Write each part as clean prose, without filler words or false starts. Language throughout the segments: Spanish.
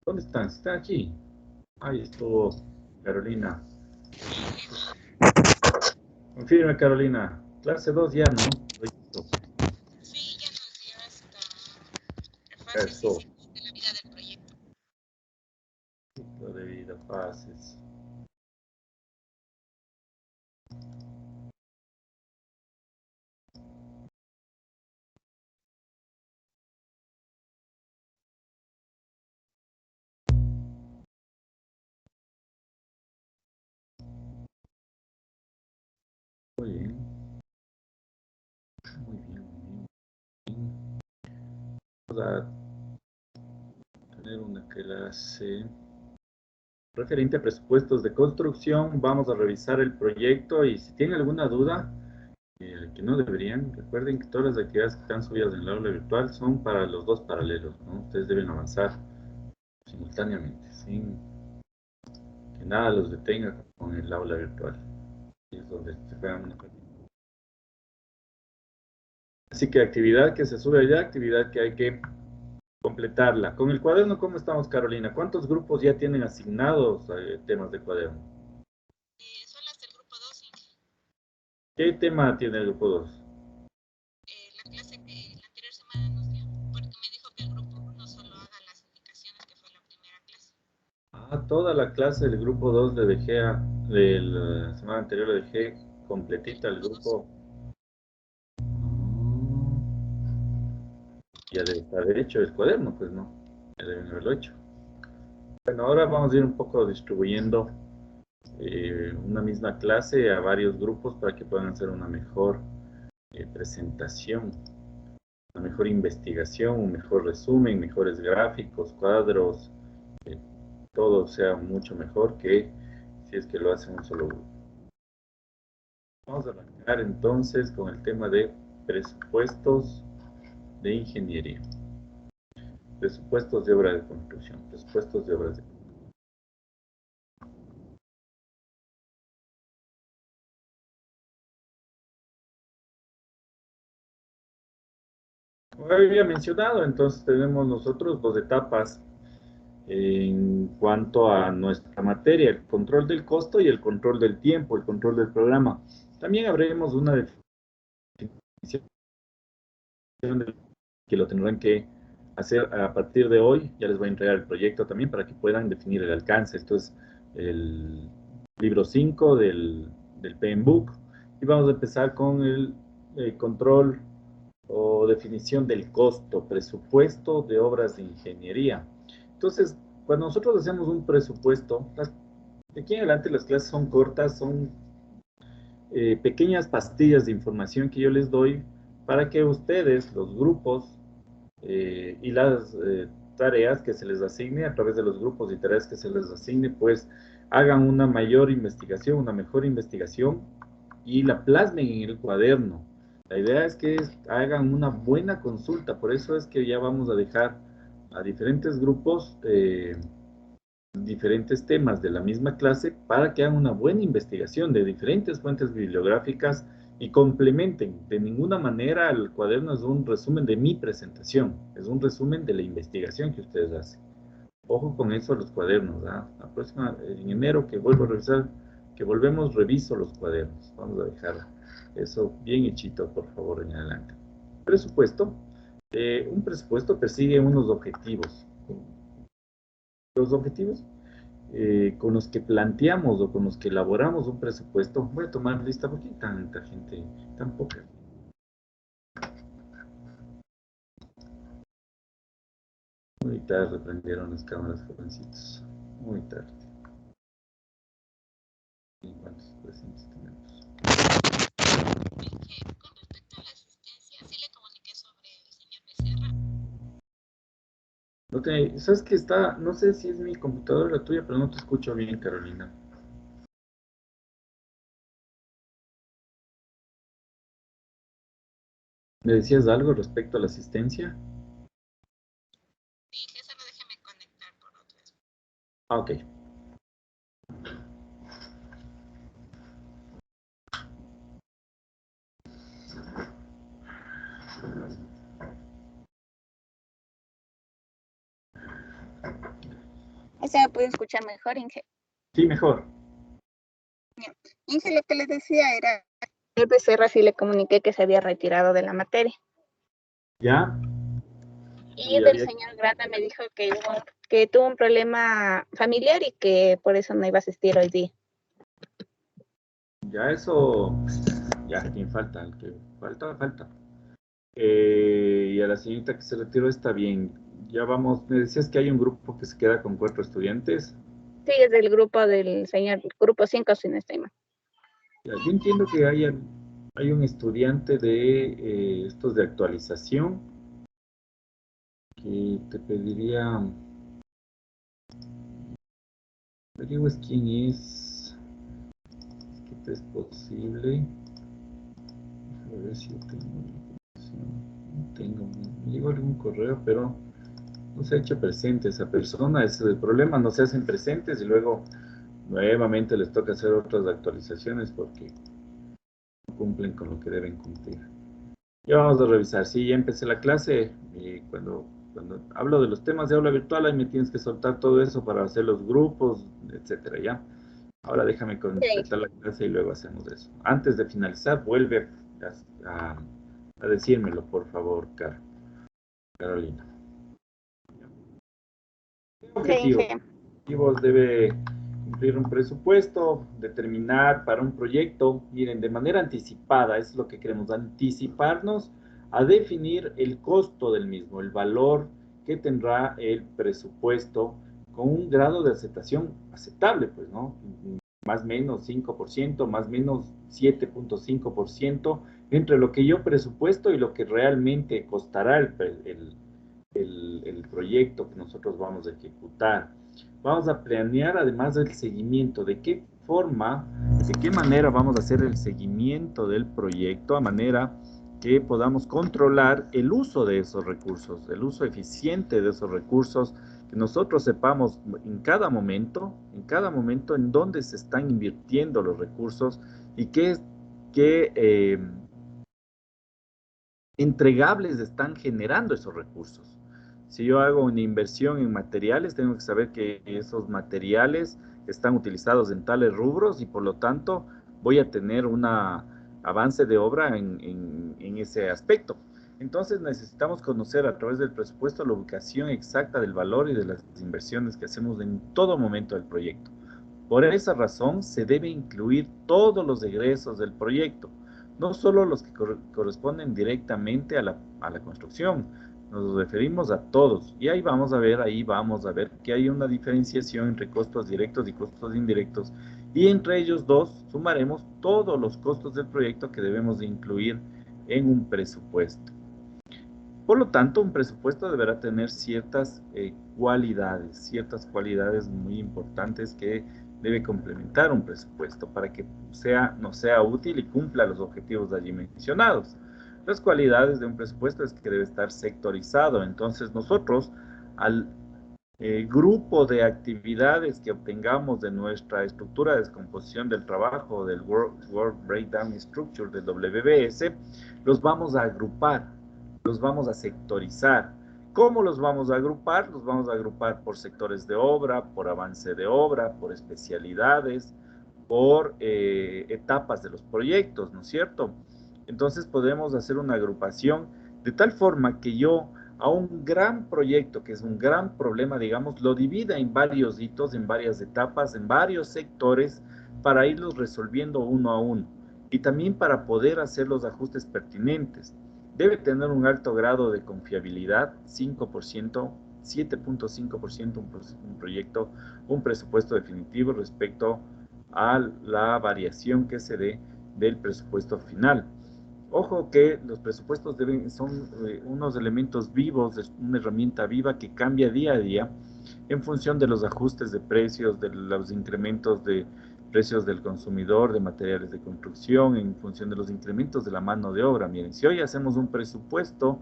¿Dónde están? ¿Está aquí? Ahí estuvo Carolina. Confirme, Carolina. Clase 2 ya, ¿no? Listo. Sí, ya nos dio hasta fases y Eso. ciclos de la vida del proyecto. Ciclo de vida, fases. Muy bien. Muy bien, muy bien. Vamos a tener una clase referente a presupuestos de construcción. Vamos a revisar el proyecto y si tienen alguna duda, que no deberían, recuerden que todas las actividades que están subidas en el aula virtual son para los dos paralelos, ¿no? Ustedes deben avanzar simultáneamente, sin que nada los detenga con el aula virtual. Y es donde se juegan una partida. Así que actividad que se sube allá, actividad que hay que completarla. Con el cuaderno, ¿cómo estamos, Carolina? ¿Cuántos grupos ya tienen asignados temas de cuaderno? Son las del grupo 2 y ¿Qué tema tiene el grupo 2? la clase que la anterior semana nos dio, porque me dijo que el grupo 1 solo haga las indicaciones que fue la primera clase. Ah, toda la clase del grupo 2 le dejé, de la semana anterior le dejé Del completita el grupo 2. grupo. Ya debe estar hecho el cuaderno, pues no, ya deben haberlo hecho. Bueno, ahora vamos a ir un poco distribuyendo una misma clase a varios grupos para que puedan hacer una mejor presentación, una mejor investigación, un mejor resumen, mejores gráficos, cuadros, eh, todo sea mucho mejor que si es que lo hace un solo grupo. Vamos a arrancar entonces con el tema de presupuestos de ingeniería, presupuestos de obra de construcción, presupuestos de obras de construcción. Como había mencionado, entonces tenemos nosotros dos etapas en cuanto a nuestra materia, el control del costo y el control del tiempo, el control del programa. También habremos una definición que lo tendrán que hacer a partir de hoy. Ya les voy a entregar el proyecto también para que puedan definir el alcance. Esto es el libro 5 del PMBOK. Y vamos a empezar con el control o definición del costo, presupuesto de obras de ingeniería. Entonces, cuando nosotros hacemos un presupuesto, de aquí en adelante las clases son cortas, son pequeñas pastillas de información que yo les doy para que ustedes, los grupos y las tareas que se les asigne a través de los grupos y tareas que se les asigne, pues hagan una mayor investigación, una mejor investigación y la plasmen en el cuaderno. La idea es que hagan una buena consulta, por eso es que ya vamos a dejar a diferentes grupos diferentes temas de la misma clase para que hagan una buena investigación de diferentes fuentes bibliográficas y complementen. De ninguna manera el cuaderno es un resumen de mi presentación, es un resumen de la investigación que ustedes hacen. Ojo con eso los cuadernos, ¿ah? La próxima, en enero que vuelvo a revisar, que volvemos, reviso los cuadernos. Vamos a dejar eso bien hechito, por favor, en adelante. Presupuesto. Un presupuesto persigue unos objetivos. Los objetivos con los que planteamos o con los que elaboramos un presupuesto, voy a tomar lista porque hay tanta gente, tan poca. Muy tarde prendieron las cámaras, jovencitos. Muy tarde. ¿Y cuántos presentes tenemos? Con respecto a la asistencia, sí le comuniqué sobre el señor Becerra. Ok, ¿sabes qué está? No sé si es mi computadora o la tuya, pero no te escucho bien, Carolina. ¿Me decías algo respecto a la asistencia? Dije, solo déjeme conectar por otra vez. Ah, ok. ¿Se me puede escuchar mejor, Inge? Sí, mejor. Inge, lo que les decía era, el Becerra sí le comuniqué que se había retirado de la materia. ¿Ya? Y Y del había, señor Granda me dijo que tuvo un problema familiar y que por eso no iba a asistir hoy día. ya eso, ya, quien falta, el que falta, falta. Y a la señorita que se retiró está bien. Ya vamos, me decías que hay un grupo que se queda con 4 estudiantes. Sí, es del grupo del señor, grupo 5, si no estoy mal. Ya, yo entiendo que hay un estudiante de estos de actualización que te pediría, averigües quién es que te es posible. A ver si yo tengo la información. No tengo, me llegó algún correo, pero no se ha hecho presente esa persona. Ese es el problema, no se hacen presentes y luego nuevamente les toca hacer otras actualizaciones porque no cumplen con lo que deben cumplir. Ya vamos a revisar. Sí, ya empecé la clase. Cuando hablo de los temas de aula virtual, ahí me tienes que soltar todo eso para hacer los grupos, etcétera, ¿ya? Ahora déjame Sí, completar la clase y luego hacemos eso. Antes de finalizar, vuelve a decírmelo, por favor, Carolina. de Objetivos. Inge. Objetivos debe cumplir un presupuesto, determinar para un proyecto, miren, de manera anticipada, es lo que queremos, anticiparnos a definir el costo del mismo, el valor que tendrá el presupuesto con un grado de aceptación aceptable, pues, ¿no? Más o menos 5%, más o menos 7,5% entre lo que yo presupuesto y lo que realmente costará el proyecto que nosotros vamos a ejecutar. Vamos a planear además el seguimiento, de qué forma, de qué manera vamos a hacer el seguimiento del proyecto a manera que podamos controlar el uso de esos recursos, el uso eficiente de esos recursos, que nosotros sepamos en cada momento en dónde se están invirtiendo los recursos y qué entregables están generando esos recursos. Si yo hago una inversión en materiales, tengo que saber que esos materiales están utilizados en tales rubros y por lo tanto voy a tener un avance de obra en ese aspecto. Entonces necesitamos conocer a través del presupuesto la ubicación exacta del valor y de las inversiones que hacemos en todo momento del proyecto. Por esa razón, se debe incluir todos los egresos del proyecto, no solo los que corresponden directamente a la construcción, nos referimos a todos. Y ahí vamos a ver que hay una diferenciación entre costos directos y costos indirectos. Y entre ellos dos sumaremos todos los costos del proyecto que debemos de incluir en un presupuesto. Por lo tanto, un presupuesto deberá tener ciertas cualidades muy importantes que debe complementar un presupuesto para que nos sea útil y cumpla los objetivos allí mencionados. Las cualidades de un presupuesto es que debe estar sectorizado. Entonces, nosotros, al grupo de actividades que obtengamos de nuestra estructura de descomposición del trabajo, del Work Breakdown Structure, del WBS, los vamos a agrupar, los vamos a sectorizar. ¿Cómo los vamos a agrupar? Los vamos a agrupar por sectores de obra, por avance de obra, por especialidades, por etapas de los proyectos, ¿no es cierto? Entonces podemos hacer una agrupación de tal forma que yo a un gran proyecto, que es un gran problema, digamos, lo divida en varios hitos, en varias etapas, en varios sectores, para irlos resolviendo uno a uno y también para poder hacer los ajustes pertinentes. Debe tener un alto grado de confiabilidad, 5%, 7,5% un proyecto, un presupuesto definitivo respecto a la variación que se dé del presupuesto final. Ojo que los presupuestos son unos elementos vivos, es una herramienta viva que cambia día a día en función de los ajustes de precios, de los incrementos de precios del consumidor, de materiales de construcción, en función de los incrementos de la mano de obra. Miren, si hoy hacemos un presupuesto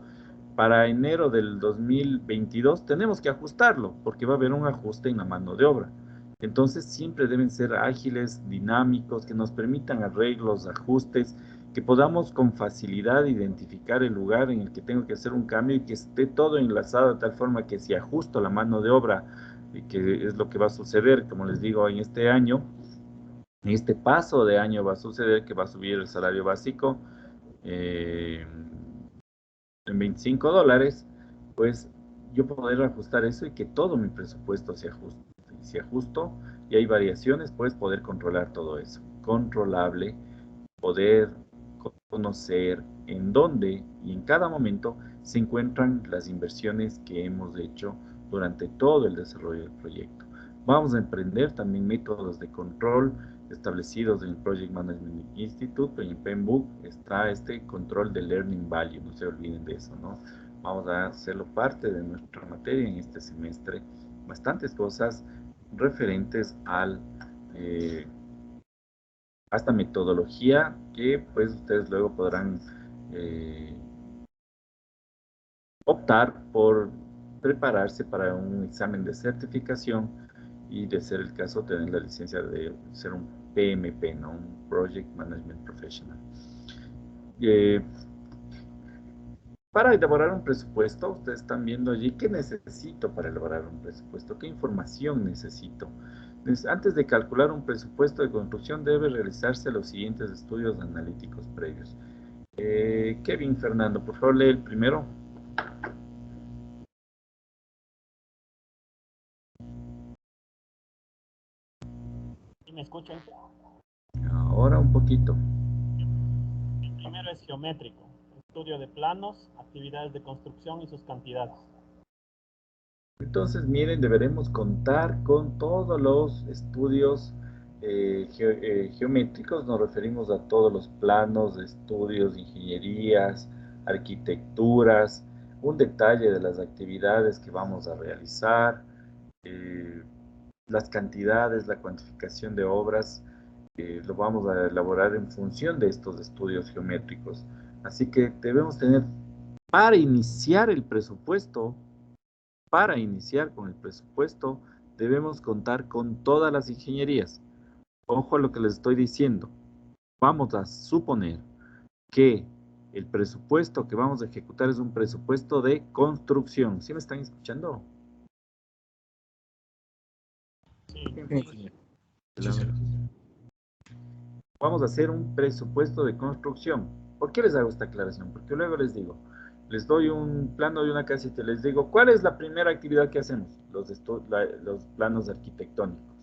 para enero del 2022, tenemos que ajustarlo porque va a haber un ajuste en la mano de obra. Entonces siempre deben ser ágiles, dinámicos, que nos permitan arreglos, ajustes, que podamos con facilidad identificar el lugar en el que tengo que hacer un cambio y que esté todo enlazado de tal forma que si ajusto la mano de obra y que es lo que va a suceder, como les digo, en este año, en este paso de año va a suceder que va a subir el salario básico eh, en $25, pues yo poder ajustar eso y que todo mi presupuesto se ajuste. Y si ajusto y hay variaciones, pues poder controlar todo eso. Controlable, poder conocer en dónde y en cada momento se encuentran las inversiones que hemos hecho durante todo el desarrollo del proyecto. Vamos a emprender también métodos de control establecidos en el Project Management Institute, en el PMBOK está este control de Learning Value, no se olviden de eso, ¿no? Vamos a hacerlo parte de nuestra materia en este semestre, bastantes cosas referentes a esta metodología que pues ustedes luego podrán eh, optar por prepararse para un examen de certificación y de ser el caso tener la licencia de ser un PMP, ¿no? Un Project Management Professional. Eh, para elaborar un presupuesto, ustedes están viendo allí qué necesito para elaborar un presupuesto, qué información necesito. Antes de calcular un presupuesto de construcción debe realizarse los siguientes estudios analíticos previos. Kevin Fernando, por favor, lee el primero. ¿Sí me escuchan? Ahora un poquito. El primero es geométrico, estudio de planos, actividades de construcción y sus cantidades. Entonces, miren, deberemos contar con todos los estudios geométricos, nos referimos a todos los planos de estudios, ingenierías, arquitecturas, un detalle de las actividades que vamos a realizar, eh, las cantidades, la cuantificación de obras, lo vamos a elaborar en función de estos estudios geométricos. Así que debemos tener, para iniciar el presupuesto, para iniciar con el presupuesto, debemos contar con todas las ingenierías. Ojo a lo que les estoy diciendo. Vamos a suponer que el presupuesto que vamos a ejecutar es un presupuesto de construcción. ¿Sí me están escuchando? Sí, Vamos a hacer un presupuesto de construcción. ¿Por qué les hago esta aclaración? Porque luego les digo, les doy un plano de una casa y te les digo, ¿cuál es la primera actividad que hacemos? Los planos arquitectónicos.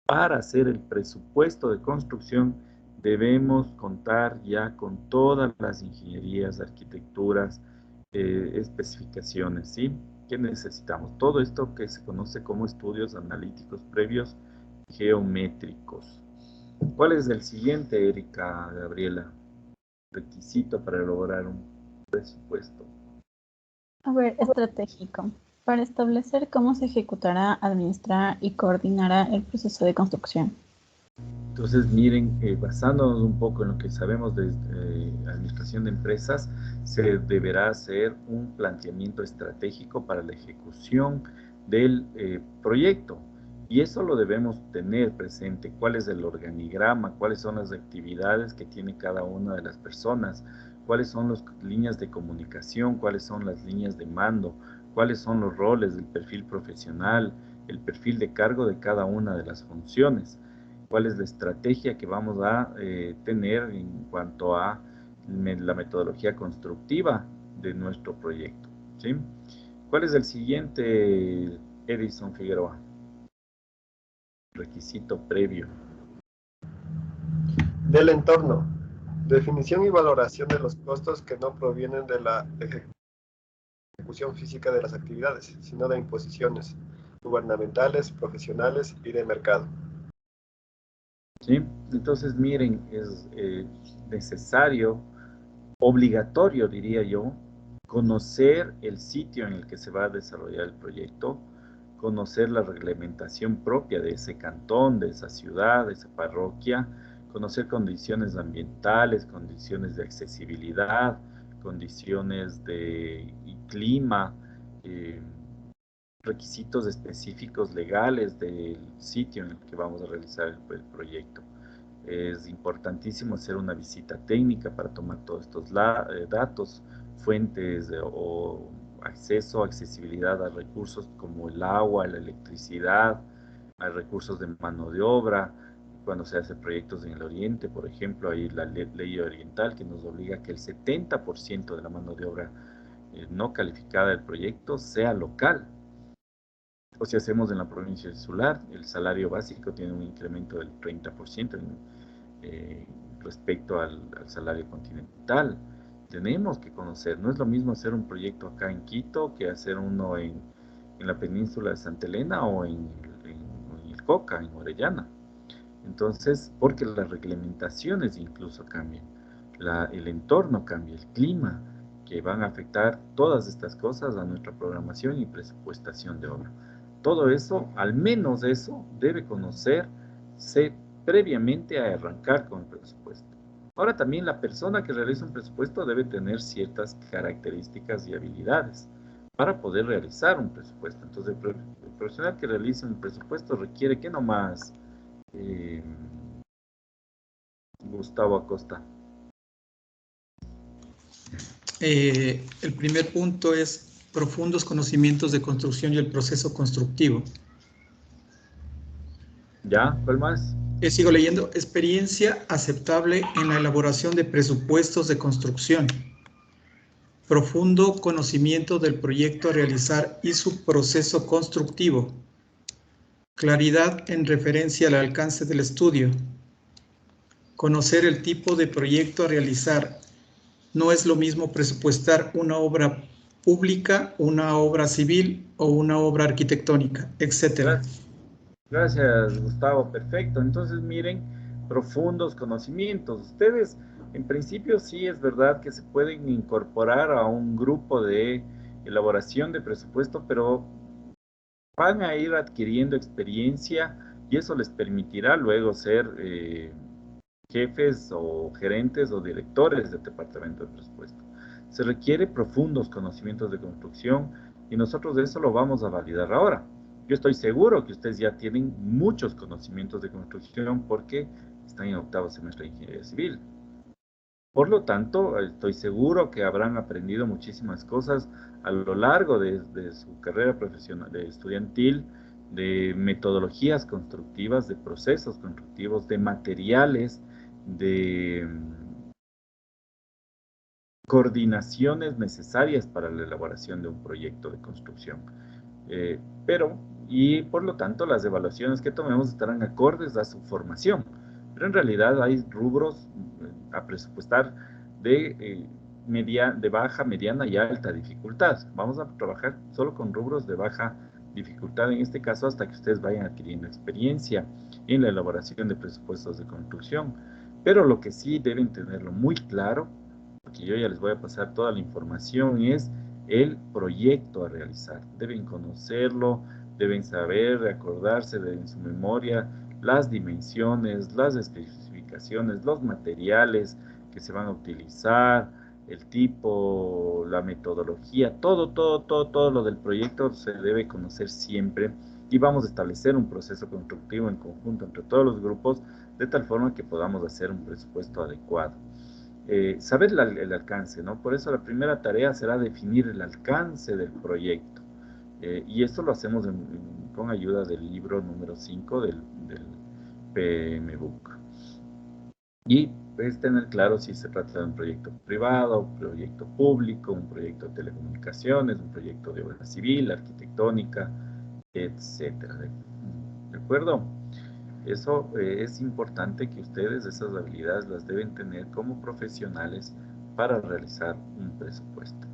Para hacer el presupuesto de construcción debemos contar ya con todas las ingenierías, arquitecturas, especificaciones, ¿sí? ¿Qué necesitamos? Todo esto que se conoce como estudios analíticos previos geométricos. ¿Cuál es el siguiente, Erika, Gabriela? Requisito para elaborar un presupuesto. A ver, estratégico. Para establecer cómo se ejecutará, administrar y coordinará el proceso de construcción. Entonces, miren, basándonos un poco en lo que sabemos de administración de empresas, se deberá hacer un planteamiento estratégico para la ejecución del proyecto. Y eso lo debemos tener presente, cuál es el organigrama, cuáles son las actividades que tiene cada una de las personas, cuáles son las líneas de comunicación, cuáles son las líneas de mando, cuáles son los roles del perfil profesional, el perfil de cargo de cada una de las funciones, cuál es la estrategia que vamos a tener en cuanto a la metodología constructiva de nuestro proyecto, ¿sí? ¿Cuál es el siguiente, Edison Figueroa? Requisito previo. Del entorno. Definición y valoración de los costos que no provienen de la ejecución física de las actividades, sino de imposiciones gubernamentales, profesionales y de mercado. ¿Sí? Entonces, miren, es necesario, obligatorio, diría yo, conocer el sitio en el que se va a desarrollar el proyecto, conocer la reglamentación propia de ese cantón, de esa ciudad, de esa parroquia, conocer condiciones ambientales, condiciones de accesibilidad, condiciones de clima, eh, requisitos específicos legales del sitio en el que vamos a realizar el proyecto. Es importantísimo hacer una visita técnica para tomar todos estos datos, fuentes o acceso, accesibilidad a recursos como el agua, la electricidad, a recursos de mano de obra. Cuando se hacen proyectos en el oriente, por ejemplo, hay la ley oriental que nos obliga a que el 70% de la mano de obra no calificada del proyecto sea local. O si hacemos en la provincia insular, el salario básico tiene un incremento del 30% respecto al salario continental. Tenemos que conocer, no es lo mismo hacer un proyecto acá en Quito que hacer uno en la península de Santa Elena o en el Coca, en Orellana. Entonces, porque las reglamentaciones incluso cambian, el entorno cambia, el clima, que van a afectar todas estas cosas a nuestra programación y presupuestación de obra. Todo eso, al menos eso, debe conocerse previamente a arrancar con el presupuesto. Ahora también la persona que realiza un presupuesto debe tener ciertas características y habilidades para poder realizar un presupuesto. Entonces, el profesional que realiza un presupuesto requiere que nomás Gustavo Acosta. El primer punto es profundos conocimientos de construcción y el proceso constructivo. ¿Ya? ¿Cuál más? Sigo leyendo. Experiencia aceptable en la elaboración de presupuestos de construcción. Profundo conocimiento del proyecto a realizar y su proceso constructivo. Claridad en referencia al alcance del estudio. Conocer el tipo de proyecto a realizar. No es lo mismo presupuestar una obra pública, una obra civil o una obra arquitectónica, etc. Gracias, Gustavo. Perfecto. Entonces, miren, profundos conocimientos. Ustedes, en principio, sí es verdad que se pueden incorporar a un grupo de elaboración de presupuesto, pero van a ir adquiriendo experiencia y eso les permitirá luego ser jefes o gerentes o directores del departamento de presupuesto. Se requiere profundos conocimientos de construcción y nosotros de eso lo vamos a validar ahora. Yo estoy seguro que ustedes ya tienen muchos conocimientos de construcción porque están en octavo semestre de ingeniería civil. Por lo tanto, estoy seguro que habrán aprendido muchísimas cosas a lo largo de su carrera profesional, de estudiantil, de metodologías constructivas, de procesos constructivos, de materiales, de coordinaciones necesarias para la elaboración de un proyecto de construcción. Y por lo tanto, las evaluaciones que tomemos estarán acordes a su formación. Pero en realidad hay rubros a presupuestar de baja, mediana y alta dificultad. Vamos a trabajar solo con rubros de baja dificultad en este caso hasta que ustedes vayan adquiriendo experiencia en la elaboración de presupuestos de construcción. Pero lo que sí deben tenerlo muy claro, porque yo ya les voy a pasar toda la información, es el proyecto a realizar. Deben conocerlo, deben saber, acordarse de en su memoria las dimensiones, las especificaciones, los materiales que se van a utilizar, el tipo, la metodología, todo lo del proyecto se debe conocer siempre y vamos a establecer un proceso constructivo en conjunto entre todos los grupos de tal forma que podamos hacer un presupuesto adecuado. Saber el alcance, ¿no? Por eso la primera tarea será definir el alcance del proyecto. Y esto lo hacemos con ayuda del libro número 5 del PMBOK. Y es tener claro si se trata de un proyecto privado, un proyecto público, un proyecto de telecomunicaciones, un proyecto de obra civil, arquitectónica, etcétera. ¿De acuerdo? Eso es importante que ustedes esas habilidades las deben tener como profesionales para realizar un presupuesto.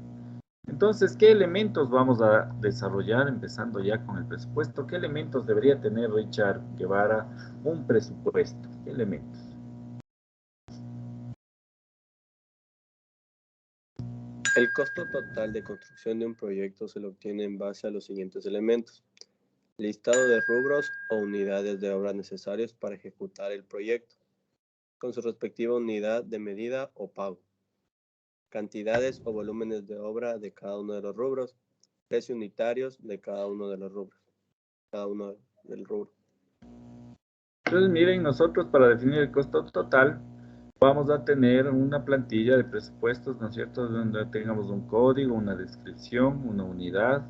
Entonces, ¿qué elementos vamos a desarrollar empezando ya con el presupuesto? ¿Qué elementos debería tener Richard Guevara un presupuesto? ¿Qué elementos? El costo total de construcción de un proyecto se lo obtiene en base a los siguientes elementos: listado de rubros o unidades de obra necesarios para ejecutar el proyecto, con su respectiva unidad de medida o pago, cantidades o volúmenes de obra de cada uno de los rubros, precios unitarios de cada uno de los rubros, cada uno del rubro. Entonces, miren, nosotros para definir el costo total Vamos a tener una plantilla de presupuestos, ¿no es cierto?, donde tengamos un código, una descripción, una unidad,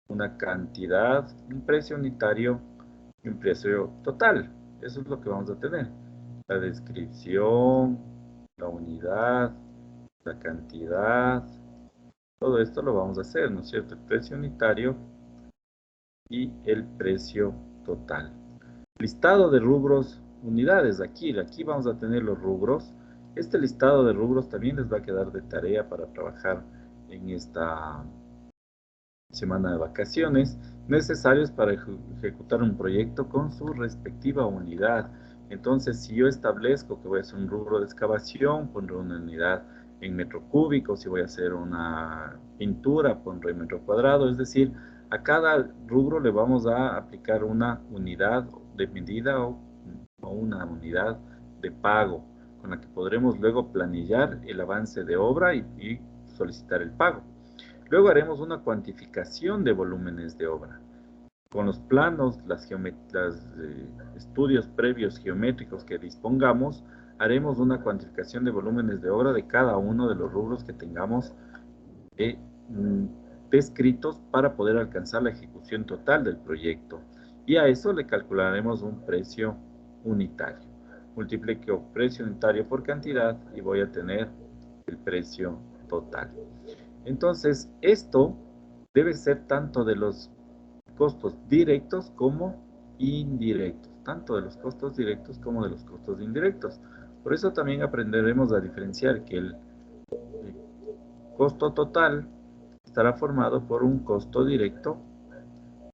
una cantidad, un precio unitario y un precio total. Eso es lo que vamos a tener. La descripción, la unidad, la cantidad, todo esto lo vamos a hacer, ¿no es cierto? El precio unitario y el precio total. Listado de rubros, unidades, aquí vamos a tener los rubros. Este listado de rubros también les va a quedar de tarea para trabajar en esta semana de vacaciones, necesarios para ejecutar un proyecto con su respectiva unidad. Entonces, si yo establezco que voy a hacer un rubro de excavación, pondré una unidad en metro cúbico. Si voy a hacer una pintura, pondré metro cuadrado. Es decir, a cada rubro le vamos a aplicar una unidad de medida o una unidad de pago, con la que podremos luego planillar el avance de obra y solicitar el pago. Luego haremos una cuantificación de volúmenes de obra. Con los planos, los estudios previos geométricos que dispongamos, haremos una cuantificación de volúmenes de obra de cada uno de los rubros que tengamos descritos para poder alcanzar la ejecución total del proyecto. Y a eso le calcularemos un precio unitario. Multiplico precio unitario por cantidad y voy a tener el precio total. Entonces, esto debe ser tanto de los costos directos como indirectos, tanto de los costos directos como de los costos indirectos. Por eso también aprenderemos a diferenciar que el costo total estará formado por un costo directo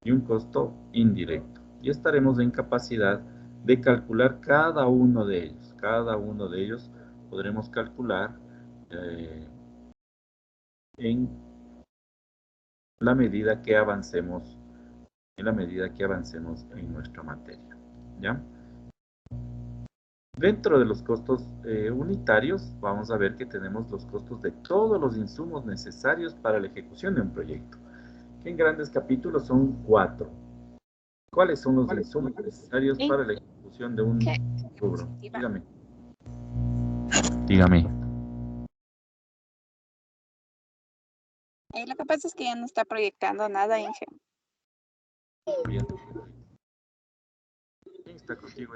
y un costo indirecto. Y estaremos en capacidad de calcular cada uno de ellos. Cada uno de ellos podremos calcular en la medida que avancemos en nuestra materia, ¿ya? Dentro de los costos unitarios, vamos a ver que tenemos los costos de todos los insumos necesarios para la ejecución de un proyecto, que en grandes capítulos son 4. ¿Cuáles son los insumos necesarios para la ejecución de un rubro? Dígame. Dígame. Lo que pasa es que ya no está proyectando nada, Inge. Bien. ¿Quién está contigo?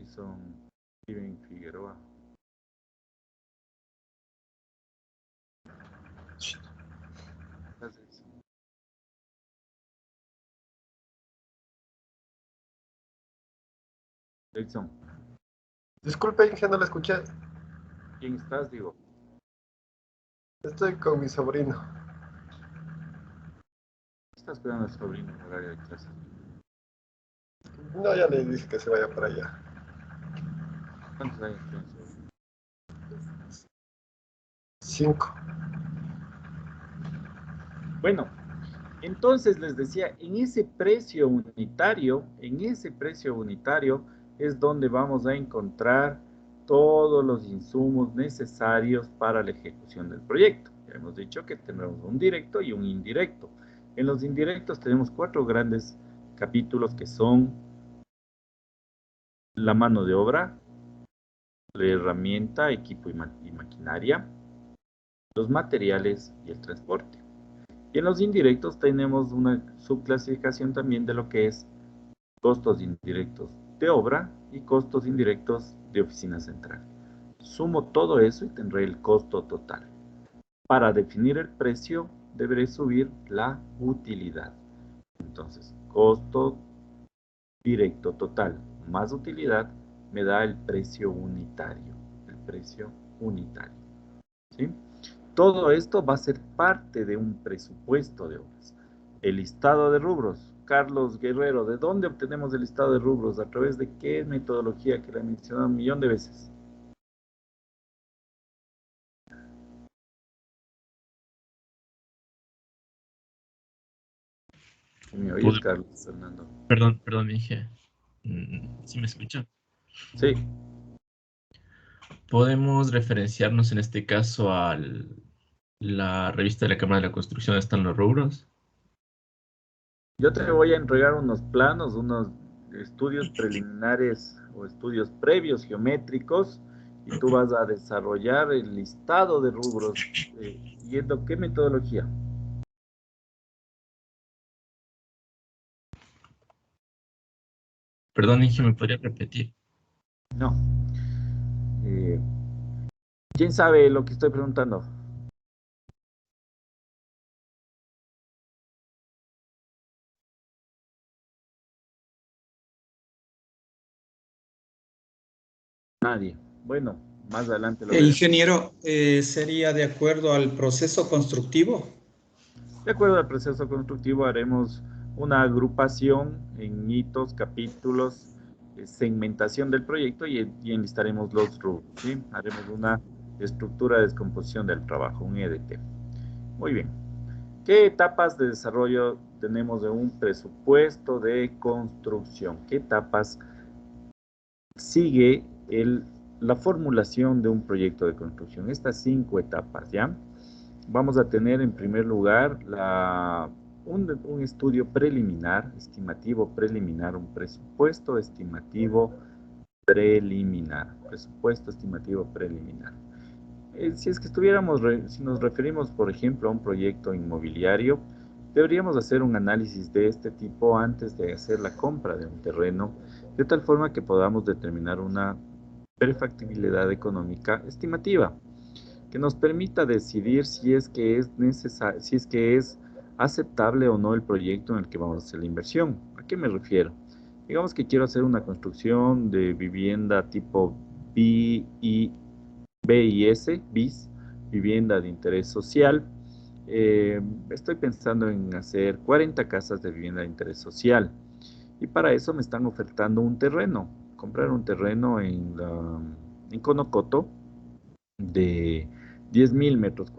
Son Steven Figueroa. Jason. Disculpe, Inge, no la escuché. ¿Quién estás, digo? Estoy con mi sobrino. ¿Estás esperando al sobrino en horario de clase? No, ya le dije que se vaya para allá. ¿Cuántos años tienes, sobrino? 5. Bueno, entonces les decía, en ese precio unitario es donde vamos a encontrar todos los insumos necesarios para la ejecución del proyecto. Ya hemos dicho que tenemos un directo y un indirecto. En los indirectos tenemos 4 grandes capítulos que son la mano de obra, la herramienta, equipo y maquinaria, los materiales y el transporte. Y en los indirectos tenemos una subclasificación también de lo que es costos indirectos de obra y costos indirectos de oficina central. Sumo todo eso y tendré el costo total. Para definir el precio, deberé subir la utilidad. Entonces, costo directo total más utilidad me da el precio unitario. El precio unitario. ¿Sí? Todo esto va a ser parte de un presupuesto de obras. El listado de rubros. Carlos Guerrero, ¿de dónde obtenemos el listado de rubros? ¿A través de qué metodología que la he mencionado 1.000.000 de veces? ¿Me oyes, Carlos Fernando? Perdón, dije. ¿Sí me escucha? Sí. Podemos referenciarnos en este caso a la revista de la Cámara de la Construcción, están los rubros. Yo te voy a entregar unos planos, unos estudios preliminares o estudios previos geométricos y tú vas a desarrollar el listado de rubros siguiendo qué metodología. Perdón, Inge, ¿me podría repetir? No. Eh, ¿Quién sabe lo que estoy preguntando? Nadie. Bueno, más adelante lo veremos. Ingeniero, ¿sería de acuerdo al proceso constructivo? De acuerdo al proceso constructivo haremos una agrupación en hitos, capítulos, segmentación del proyecto y enlistaremos los rubros, ¿sí? Haremos una estructura de descomposición del trabajo, un EDT. Muy bien. ¿Qué etapas de desarrollo tenemos de un presupuesto de construcción? ¿Qué etapas sigue la formulación de un proyecto de construcción? Estas 5 etapas, ¿ya? Vamos a tener en primer lugar un estudio preliminar, estimativo preliminar, un presupuesto estimativo preliminar, presupuesto estimativo preliminar. Si es que si nos referimos, por ejemplo, a un proyecto inmobiliario, deberíamos hacer un análisis de este tipo antes de hacer la compra de un terreno, de tal forma que podamos determinar una prefactibilidad económica estimativa que nos permita decidir si es que es necesario, si es que es aceptable o no el proyecto en el que vamos a hacer la inversión. ¿A qué me refiero? Digamos que quiero hacer una construcción de vivienda tipo BIS, vivienda de interés social. Estoy pensando en hacer 40 casas de vivienda de interés social y para eso me están ofertando un terreno, comprar un terreno en Conocoto de 10.000 metros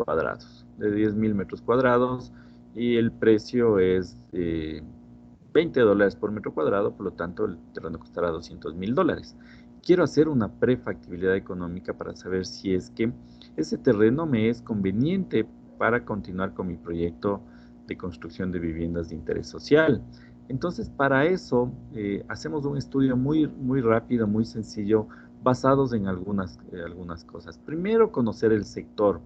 cuadrados, y el precio es $20 por metro cuadrado, por lo tanto el terreno costará $200.000. Quiero hacer una prefactibilidad económica para saber si es que ese terreno me es conveniente para continuar con mi proyecto de construcción de viviendas de interés social. Entonces, para eso hacemos un estudio muy, muy rápido, muy sencillo, basados en algunas cosas. Primero, conocer el sector.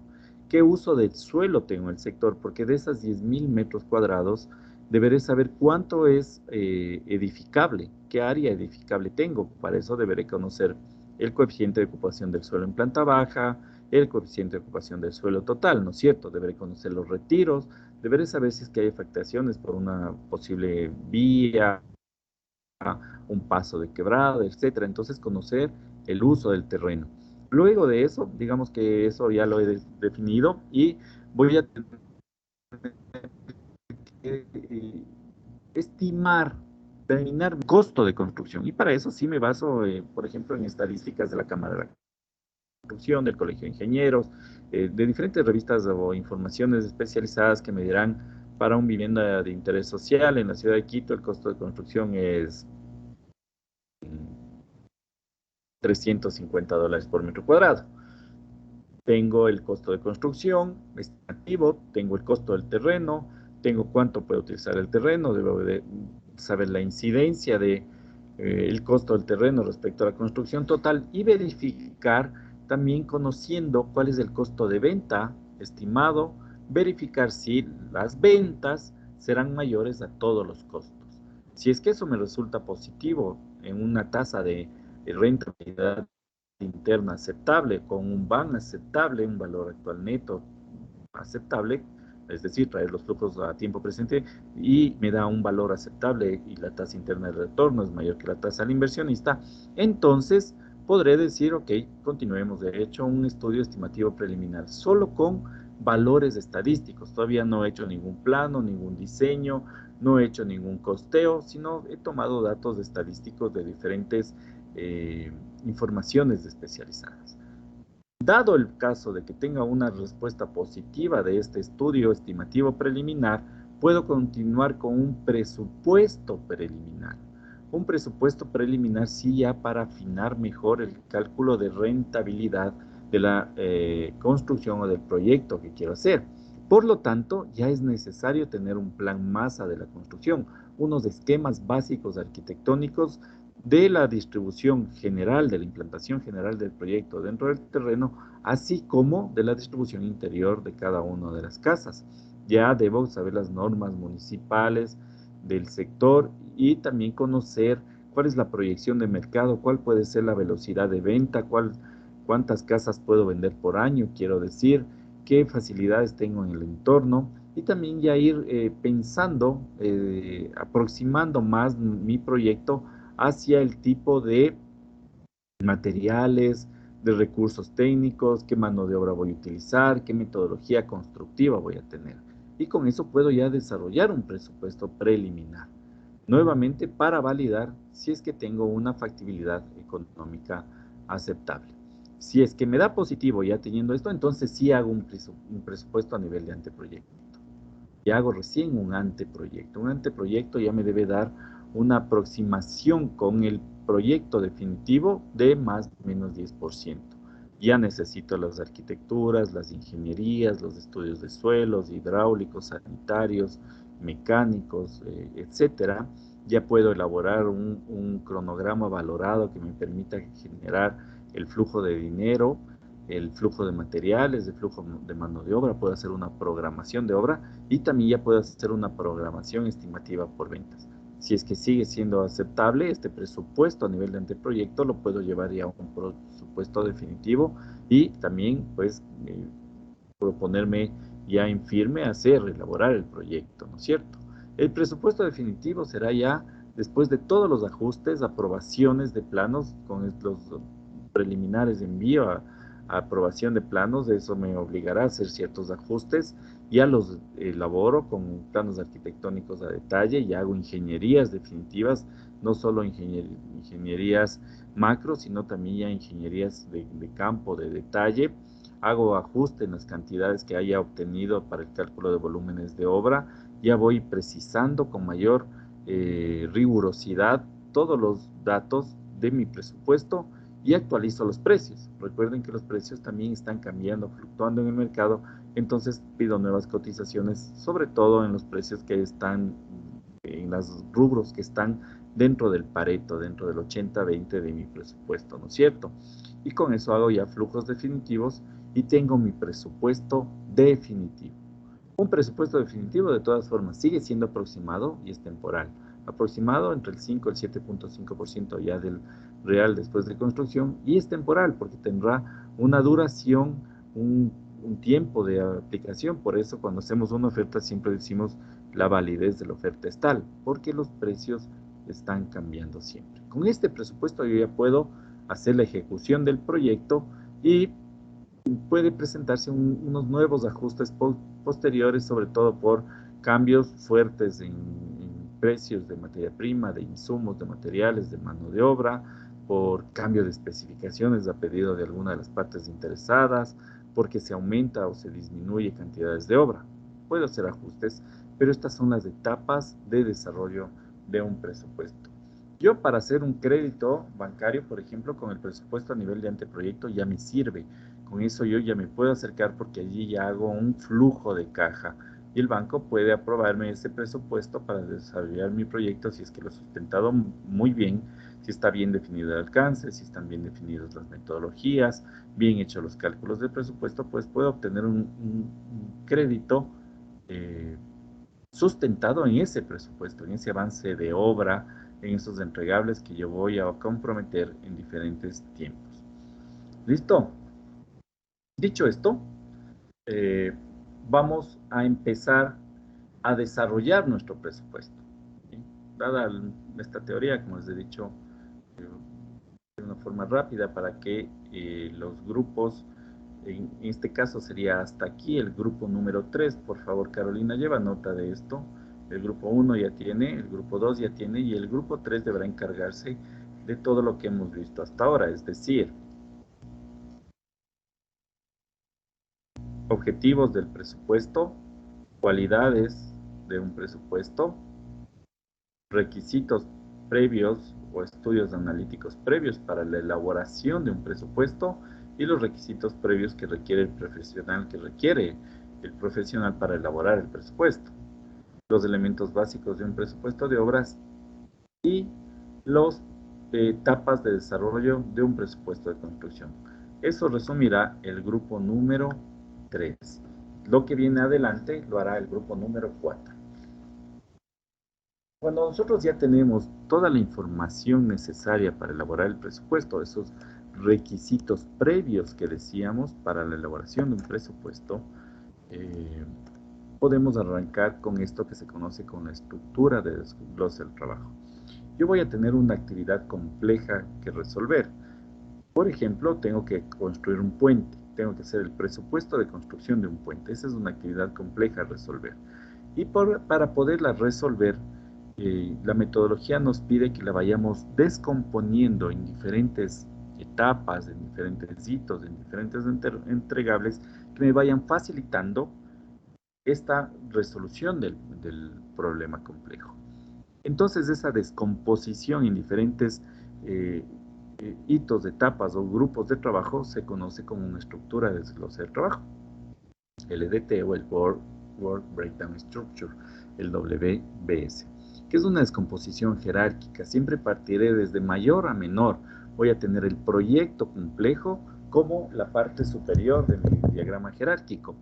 ¿Qué uso del suelo tengo en el sector? Porque de esas 10.000 metros cuadrados, deberé saber cuánto es edificable, qué área edificable tengo. Para eso deberé conocer el coeficiente de ocupación del suelo en planta baja, el coeficiente de ocupación del suelo total, ¿no es cierto? Deberé conocer los retiros, deberé saber si es que hay afectaciones por una posible vía, un paso de quebrada, etcétera. Entonces, conocer el uso del terreno. Luego de eso, digamos que eso ya lo he definido y voy a tener que estimar, determinar el costo de construcción. Y para eso sí me baso, por ejemplo, en estadísticas de la Cámara de la Construcción, del Colegio de Ingenieros, de diferentes revistas o informaciones especializadas que me dirán para una vivienda de interés social en la ciudad de Quito, el costo de construcción es $350 por metro cuadrado. Tengo el costo de construcción estimativo, tengo el costo del terreno, tengo cuánto puede utilizar el terreno, debo de saber la incidencia de el costo del terreno respecto a la construcción total y verificar también conociendo cuál es el costo de venta estimado, verificar si las ventas serán mayores a todos los costos. Si es que eso me resulta positivo en una tasa de rentabilidad interna aceptable, con un BAN aceptable, un valor actual neto aceptable, es decir, traer los flujos a tiempo presente y me da un valor aceptable y la tasa interna de retorno es mayor que la tasa del inversionista, entonces podré decir, ok, continuemos. De hecho, un estudio estimativo preliminar solo con valores estadísticos. Todavía no he hecho ningún plano, ningún diseño, no he hecho ningún costeo, sino he tomado datos estadísticos de diferentes informaciones especializadas. Dado el caso de que tenga una respuesta positiva de este estudio estimativo preliminar, puedo continuar con un presupuesto preliminar. Un presupuesto preliminar sí ya para afinar mejor el cálculo de rentabilidad de la construcción o del proyecto que quiero hacer. Por lo tanto, ya es necesario tener un plan masa de la construcción, unos esquemas básicos arquitectónicos de la distribución general, de la implantación general del proyecto dentro del terreno, así como de la distribución interior de cada una de las casas. Ya debo saber las normas municipales del sector y también conocer cuál es la proyección de mercado, cuál puede ser la velocidad de venta, cuántas casas puedo vender por año, quiero decir, qué facilidades tengo en el entorno y también ya ir pensando, aproximando más mi proyecto hacia el tipo de materiales, de recursos técnicos, qué mano de obra voy a utilizar, qué metodología constructiva voy a tener. Y con eso puedo ya desarrollar un presupuesto preliminar, nuevamente para validar si es que tengo una factibilidad económica aceptable. Si es que me da positivo ya teniendo esto, entonces sí hago un presupuesto a nivel de anteproyecto. Y hago recién un anteproyecto. Un anteproyecto ya me debe dar una aproximación con el proyecto definitivo de más o menos 10%. Ya necesito las arquitecturas, las ingenierías, los estudios de suelos, hidráulicos, sanitarios, mecánicos, etcétera. Ya puedo elaborar un cronograma valorado que me permita generar el flujo de dinero, el flujo de materiales, el flujo de mano de obra, puedo hacer una programación de obra y también ya puedo hacer una programación estimativa por ventas. Si es que sigue siendo aceptable este presupuesto a nivel de anteproyecto, lo puedo llevar ya a un presupuesto definitivo y también pues proponerme ya en firme hacer, elaborar el proyecto, ¿no es cierto? El presupuesto definitivo será ya después de todos los ajustes, aprobaciones de planos, con los preliminares de envío a aprobación de planos, eso me obligará a hacer ciertos ajustes, ya los elaboro con planos arquitectónicos a detalle, ya hago ingenierías definitivas, no solo ingenierías macro, sino también ya ingenierías de campo, de detalle, hago ajuste en las cantidades que haya obtenido para el cálculo de volúmenes de obra, ya voy precisando con mayor rigurosidad todos los datos de mi presupuesto y actualizo los precios. Recuerden que los precios también están cambiando, fluctuando en el mercado, entonces pido nuevas cotizaciones, sobre todo en los precios que están, en los rubros que están dentro del Pareto, dentro del 80-20 de mi presupuesto, ¿no es cierto? Y con eso hago ya flujos definitivos y tengo mi presupuesto definitivo. Un presupuesto definitivo de todas formas sigue siendo aproximado y es temporal. Aproximado entre el 5 y el 7.5% ya del real después de construcción y es temporal porque tendrá una duración, un tiempo de aplicación. Por eso cuando hacemos una oferta siempre decimos la validez de la oferta es tal, porque los precios están cambiando siempre. Con este presupuesto yo ya puedo hacer la ejecución del proyecto y puede presentarse unos nuevos ajustes posteriores, sobre todo por cambios fuertes en precios de materia prima, de insumos, de materiales, de mano de obra, por cambio de especificaciones a pedido de alguna de las partes interesadas, porque se aumenta o se disminuye cantidades de obra. Puedo hacer ajustes, pero estas son las etapas de desarrollo de un presupuesto. Yo para hacer un crédito bancario, por ejemplo, con el presupuesto a nivel de anteproyecto ya me sirve. Con eso yo ya me puedo acercar porque allí ya hago un flujo de caja y el banco puede aprobarme ese presupuesto para desarrollar mi proyecto si es que lo he sustentado muy bien, si está bien definido el alcance, si están bien definidas las metodologías, bien hechos los cálculos de presupuesto, pues puedo obtener un crédito sustentado en ese presupuesto, en ese avance de obra, en esos entregables que yo voy a comprometer en diferentes tiempos. ¿Listo? Dicho esto, vamos a empezar a desarrollar nuestro presupuesto. ¿Sí? Dada esta teoría, como les he dicho, de una forma rápida para que los grupos, en este caso sería hasta aquí el grupo número 3, por favor Carolina, lleva nota de esto. El grupo 1 ya tiene, el grupo 2 ya tiene y el grupo 3 deberá encargarse de todo lo que hemos visto hasta ahora, es decir, objetivos del presupuesto, cualidades de un presupuesto, requisitos previos o estudios analíticos previos para la elaboración de un presupuesto y los requisitos previos que requiere el profesional que requiere el profesional para elaborar el presupuesto, los elementos básicos de un presupuesto de obras y las etapas de desarrollo de un presupuesto de construcción. Eso resumirá el grupo número 3. Lo que viene adelante lo hará el grupo número 4. Cuando nosotros ya tenemos toda la información necesaria para elaborar el presupuesto, esos requisitos previos que decíamos para la elaboración de un presupuesto, podemos arrancar con esto que se conoce como la estructura de desglose del trabajo. Yo voy a tener una actividad compleja que resolver. Por ejemplo, tengo que construir un puente, tengo que hacer el presupuesto de construcción de un puente. Esa es una actividad compleja a resolver. Y para poderla resolver, la metodología nos pide que la vayamos descomponiendo en diferentes etapas, en diferentes hitos, en diferentes entregables que me vayan facilitando esta resolución del problema complejo. Entonces, esa descomposición en diferentes hitos, etapas o grupos de trabajo se conoce como una estructura de desglose del trabajo. El EDT o el Work Breakdown Structure, el WBS, que es una descomposición jerárquica. Siempre partiré desde mayor a menor. Voy a tener el proyecto complejo como la parte superior de mi diagrama jerárquico.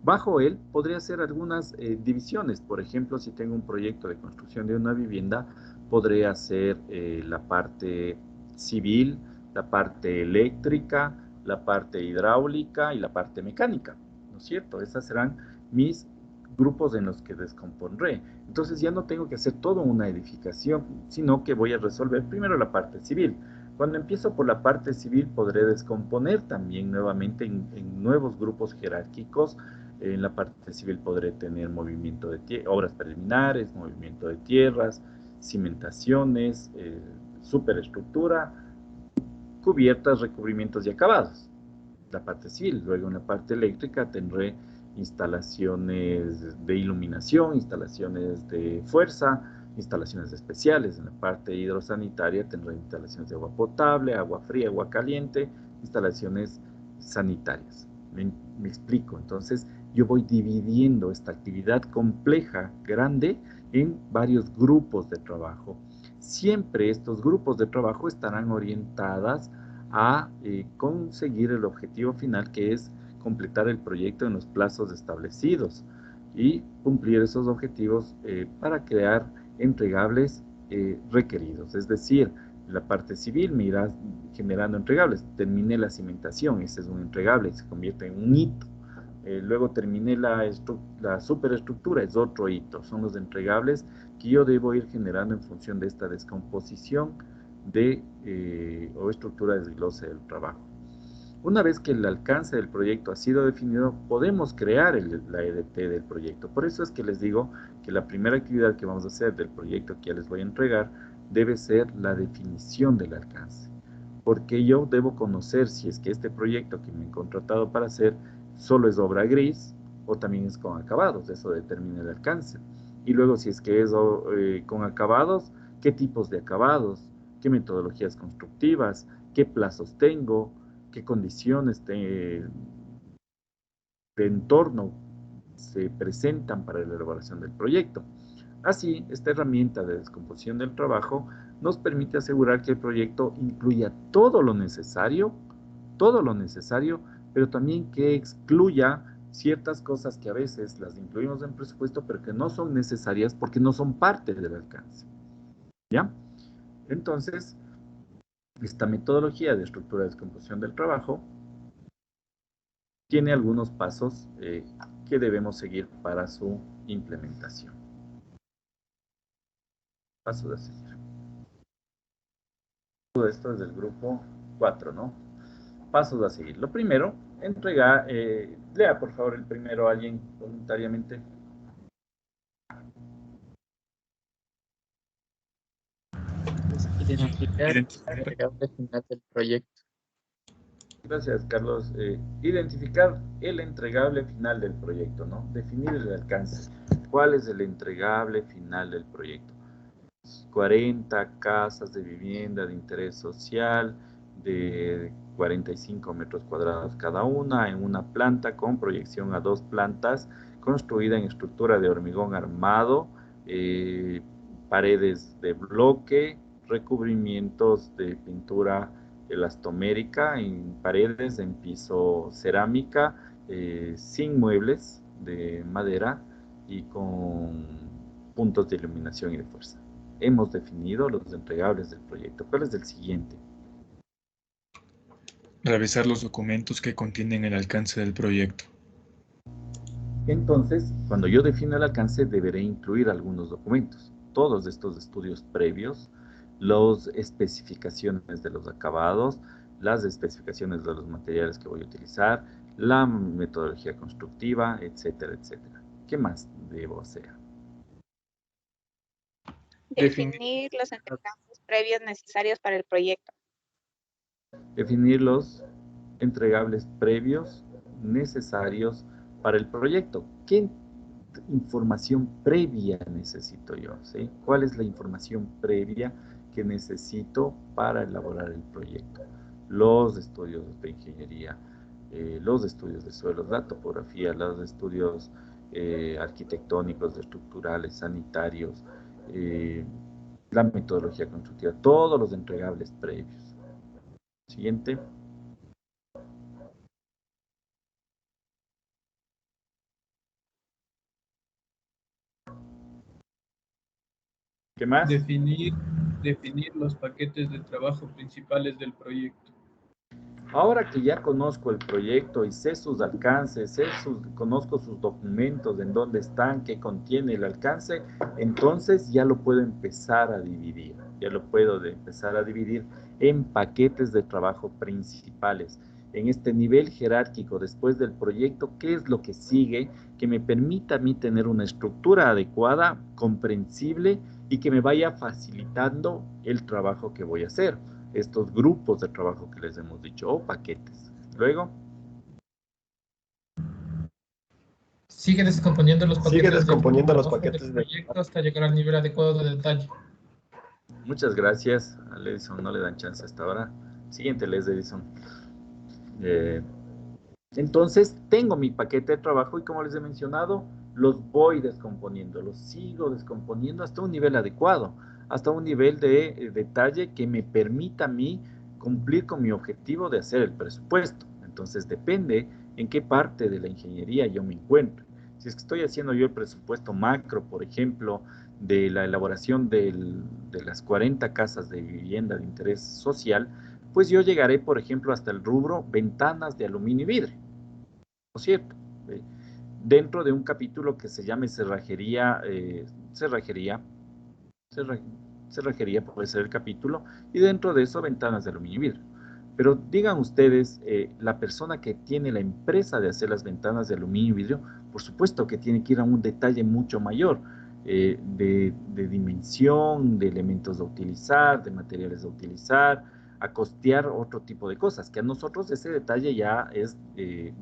Bajo él podría hacer algunas divisiones. Por ejemplo, si tengo un proyecto de construcción de una vivienda, podré hacer la parte civil, la parte eléctrica, la parte hidráulica y la parte mecánica, ¿no es cierto? Esas serán mis grupos en los que descompondré. Entonces ya no tengo que hacer toda una edificación, sino que voy a resolver primero la parte civil. Cuando empiezo por la parte civil, podré descomponer también nuevamente en nuevos grupos jerárquicos. En la parte civil podré tener movimiento de obras preliminares, movimiento de tierras, cimentaciones, superestructura, cubiertas, recubrimientos y acabados. La parte civil. Luego en la parte eléctrica tendré instalaciones de iluminación, instalaciones de fuerza, instalaciones especiales. En la parte hidrosanitaria tendré instalaciones de agua potable, agua fría, agua caliente, instalaciones sanitarias. Me explico. Entonces, yo voy dividiendo esta actividad compleja, grande, en varios grupos de trabajo. Siempre estos grupos de trabajo estarán orientadas a conseguir el objetivo final, que es completar el proyecto en los plazos establecidos y cumplir esos objetivos para crear entregables requeridos. Es decir, la parte civil me irá generando entregables. Terminé la cimentación, ese es un entregable, se convierte en un hito. Luego terminé la superestructura, es otro hito. Son los entregables que yo debo ir generando en función de esta descomposición o estructura de desglose del trabajo. Una vez que el alcance del proyecto ha sido definido, podemos crear la EDT del proyecto. Por eso es que les digo que la primera actividad que vamos a hacer del proyecto que ya les voy a entregar debe ser la definición del alcance. Porque yo debo conocer si es que este proyecto que me han contratado para hacer solo es obra gris o también es con acabados. Eso determina el alcance. Y luego, si es que es con acabados, ¿qué tipos de acabados? ¿Qué metodologías constructivas? ¿Qué plazos tengo? ¿Qué condiciones de entorno se presentan para la elaboración del proyecto? Así, esta herramienta de descomposición del trabajo nos permite asegurar que el proyecto incluya todo lo necesario, pero también que excluya ciertas cosas que a veces las incluimos en presupuesto, pero que no son necesarias porque no son parte del alcance. ¿Ya? Entonces, esta metodología de estructura de descomposición del trabajo tiene algunos pasos que debemos seguir para su implementación. Pasos a seguir. Todo esto es del grupo 4, ¿no? Pasos a seguir. Lo primero, entregar, lea por favor el primero alguien voluntariamente. Identificar el entregable final del proyecto. Gracias, Carlos. Identificar el entregable final del proyecto, ¿no? Definir el alcance. ¿Cuál es el entregable final del proyecto? 40 casas de vivienda de interés social, de 45 metros cuadrados cada una, en una planta con proyección a 2 plantas, construida en estructura de hormigón armado, paredes de bloque, recubrimientos de pintura elastomérica en paredes, en piso cerámica, sin muebles de madera y con puntos de iluminación y de fuerza. Hemos definido los entregables del proyecto. ¿Cuál es el siguiente? Revisar los documentos que contienen el alcance del proyecto. Entonces, cuando yo defino el alcance, deberé incluir algunos documentos. Todos estos estudios previos, las especificaciones de los acabados, las especificaciones de los materiales que voy a utilizar, la metodología constructiva, etcétera, etcétera. ¿Qué más debo hacer? Definir los entregables previos necesarios para el proyecto. Definir los entregables previos necesarios para el proyecto. ¿Qué información previa necesito yo? ¿Sí? ¿Cuál es la información previa que necesito para elaborar el proyecto? Los estudios de ingeniería, los estudios de suelos, la topografía, los estudios arquitectónicos, estructurales, sanitarios, la metodología constructiva, todos los entregables previos. Siguiente. ¿Qué más? Definir los paquetes de trabajo principales del proyecto. Ahora que ya conozco el proyecto y sé sus alcances, conozco sus documentos, en dónde están, qué contiene el alcance, entonces ya lo puedo empezar a dividir. Ya lo puedo empezar a dividir en paquetes de trabajo principales. En este nivel jerárquico, después del proyecto, ¿qué es lo que sigue que me permita a mí tener una estructura adecuada, comprensible y que me vaya facilitando el trabajo que voy a hacer? Estos grupos de trabajo que les hemos dicho, o paquetes. Luego. Sigue descomponiendo los paquetes del proyecto hasta llegar al nivel adecuado de detalle. Muchas gracias. A Edison no le dan chance hasta ahora. Siguiente, Les Edison. Entonces, tengo mi paquete de trabajo y como les he mencionado, los voy descomponiendo, los sigo descomponiendo hasta un nivel adecuado, hasta un nivel de detalle que me permita a mí cumplir con mi objetivo de hacer el presupuesto. Entonces, depende en qué parte de la ingeniería yo me encuentro. Si es que estoy haciendo yo el presupuesto macro, por ejemplo, de la elaboración de las 40 casas de vivienda de interés social, pues yo llegaré, por ejemplo, hasta el rubro ventanas de aluminio y vidrio, ¿no es cierto? Dentro de un capítulo que se llame cerrajería puede ser el capítulo, y dentro de eso ventanas de aluminio y vidrio. Pero digan ustedes, la persona que tiene la empresa de hacer las ventanas de aluminio y vidrio, por supuesto que tiene que ir a un detalle mucho mayor, de dimensión, de elementos a utilizar, de materiales a utilizar, a costear otro tipo de cosas, que a nosotros ese detalle ya es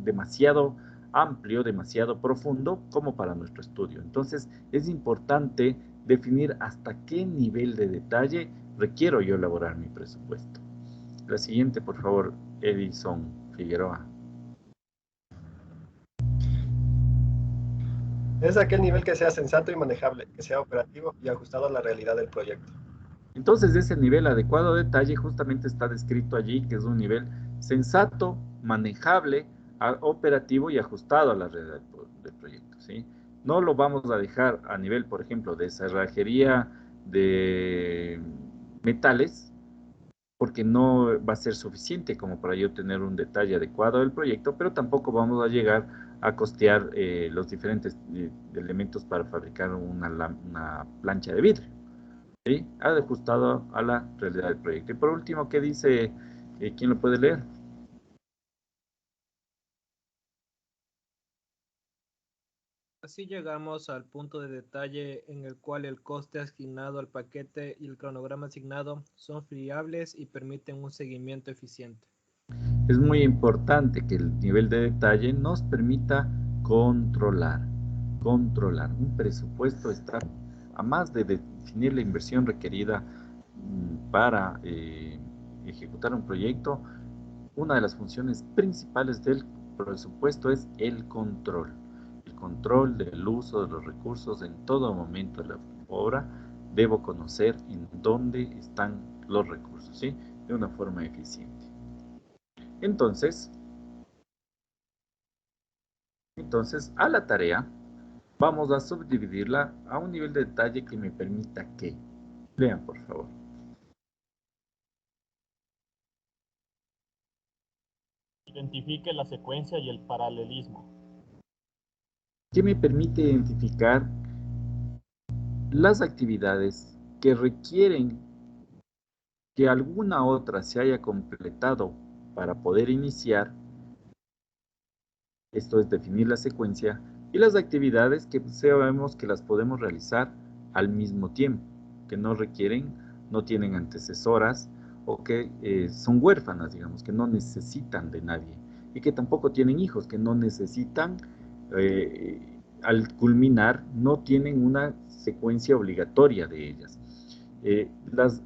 demasiado amplio, demasiado profundo como para nuestro estudio. Entonces es importante definir hasta qué nivel de detalle requiero yo elaborar mi presupuesto. La siguiente, por favor, Edison Figueroa. Es aquel nivel que sea sensato y manejable, que sea operativo y ajustado a la realidad del proyecto. Entonces, ese nivel adecuado de detalle justamente está descrito allí, que es un nivel sensato, manejable, operativo y ajustado a la realidad del proyecto, ¿sí? No lo vamos a dejar a nivel, por ejemplo, de cerrajería de metales, porque no va a ser suficiente como para yo tener un detalle adecuado del proyecto, pero tampoco vamos a llegar a costear los diferentes elementos para fabricar una plancha de vidrio, ¿sí? Ajustado a la realidad del proyecto. Y por último, ¿qué dice? ¿Quién lo puede leer? Así llegamos al punto de detalle en el cual el coste asignado al paquete y el cronograma asignado son fiables y permiten un seguimiento eficiente. Es muy importante que el nivel de detalle nos permita controlar. Un presupuesto está, a más de definir la inversión requerida para ejecutar un proyecto, una de las funciones principales del presupuesto es el control. El control del uso de los recursos en todo momento de la obra. Debo conocer en dónde están los recursos, ¿sí? De una forma eficiente. Entonces, a la tarea vamos a subdividirla a un nivel de detalle que me permita que, vean por favor. Identifique la secuencia y el paralelismo. Que me permite identificar las actividades que requieren que alguna otra se haya completado para poder iniciar. Esto es definir la secuencia y las actividades que sabemos que las podemos realizar al mismo tiempo, que no requieren, no tienen antecesoras o que son huérfanas, digamos, que no necesitan de nadie y que tampoco tienen hijos, que no necesitan, al culminar, no tienen una secuencia obligatoria de ellas.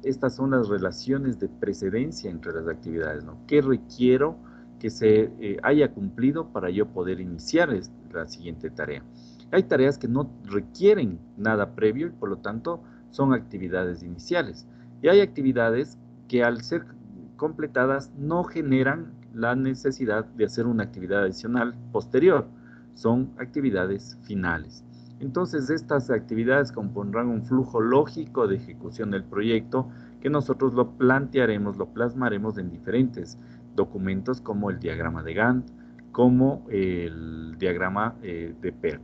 Estas son las relaciones de precedencia entre las actividades, ¿no? ¿Qué requiero que se haya cumplido para yo poder iniciar la siguiente tarea? Hay tareas que no requieren nada previo y por lo tanto son actividades iniciales. Y hay actividades que al ser completadas no generan la necesidad de hacer una actividad adicional posterior. Son actividades finales. Entonces, estas actividades compondrán un flujo lógico de ejecución del proyecto que nosotros lo plantearemos, lo plasmaremos en diferentes documentos como el diagrama de Gantt, como el diagrama de PERT,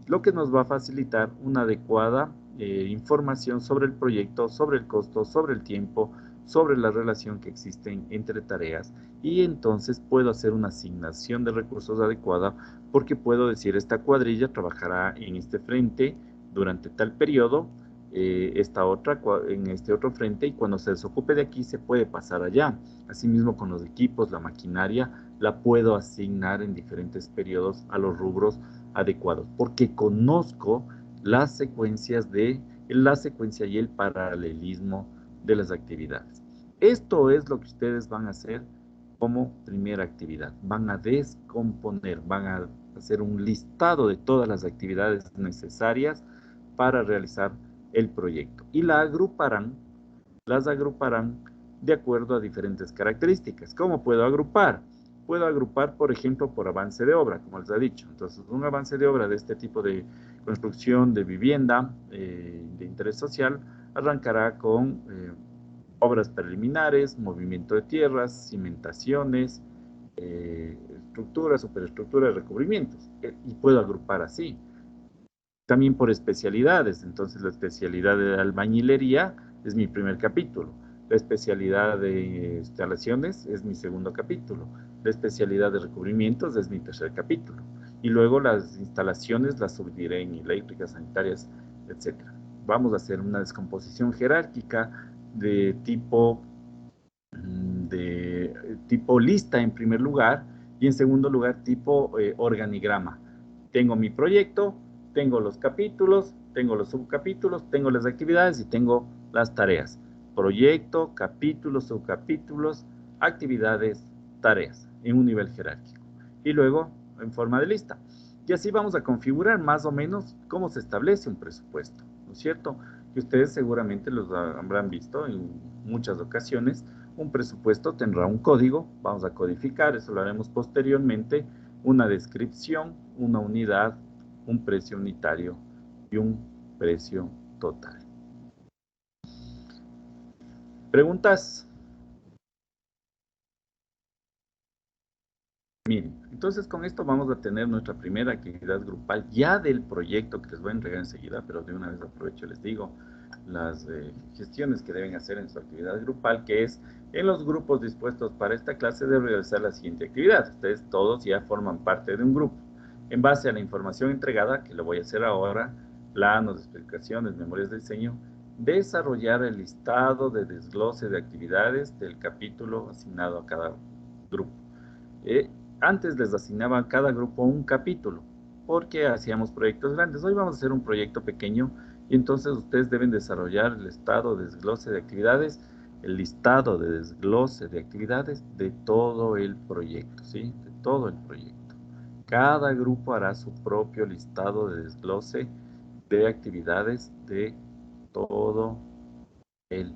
lo que nos va a facilitar una adecuada información sobre el proyecto, sobre el costo, sobre el tiempo, sobre la relación que existen entre tareas, y entonces puedo hacer una asignación de recursos adecuada porque puedo decir, esta cuadrilla trabajará en este frente durante tal periodo, esta otra en este otro frente, y cuando se desocupe de aquí se puede pasar allá. Asimismo, con los equipos, la maquinaria, la puedo asignar en diferentes periodos a los rubros adecuados, porque conozco las secuencias la secuencia y el paralelismo de las actividades. Esto es lo que ustedes van a hacer como primera actividad. Van a descomponer, van a hacer un listado de todas las actividades necesarias para realizar el proyecto y las agruparán de acuerdo a diferentes características. ¿Cómo puedo agrupar? Puedo agrupar, por ejemplo, por avance de obra, como les he dicho. Entonces, un avance de obra de este tipo de construcción de vivienda de interés social arrancará con obras preliminares, movimiento de tierras, cimentaciones, estructuras, superestructuras, recubrimientos. Y puedo agrupar así. También por especialidades. Entonces, la especialidad de albañilería es mi primer capítulo. La especialidad de instalaciones es mi segundo capítulo. La especialidad de recubrimientos es mi tercer capítulo. Y luego las instalaciones las subdividiré en eléctricas, sanitarias, etc. Vamos a hacer una descomposición jerárquica de tipo lista en primer lugar, y en segundo lugar tipo organigrama. Tengo mi proyecto, tengo los capítulos, tengo los subcapítulos, tengo las actividades y tengo las tareas. Proyecto, capítulos, subcapítulos, actividades, tareas, en un nivel jerárquico. Y luego en forma de lista. Y así vamos a configurar más o menos cómo se establece un presupuesto, ¿no es cierto? Que ustedes seguramente los habrán visto en muchas ocasiones. Un presupuesto tendrá un código, vamos a codificar, eso lo haremos posteriormente, una descripción, una unidad, un precio unitario y un precio total. ¿Preguntas? Miren, entonces con esto vamos a tener nuestra primera actividad grupal ya del proyecto que les voy a entregar enseguida, pero de una vez aprovecho y les digo las gestiones que deben hacer en su actividad grupal, que es en los grupos dispuestos para esta clase deben realizar la siguiente actividad. Ustedes todos ya forman parte de un grupo. En base a la información entregada, que lo voy a hacer ahora, planos, explicaciones, memorias de diseño, desarrollar el listado de desglose de actividades del capítulo asignado a cada grupo. Antes les asignaba a cada grupo un capítulo, porque hacíamos proyectos grandes. Hoy vamos a hacer un proyecto pequeño y entonces ustedes deben desarrollar el estado de desglose de actividades el listado de desglose de actividades de todo el proyecto, ¿sí? De todo el proyecto. Cada grupo hará su propio listado de desglose de actividades de todo el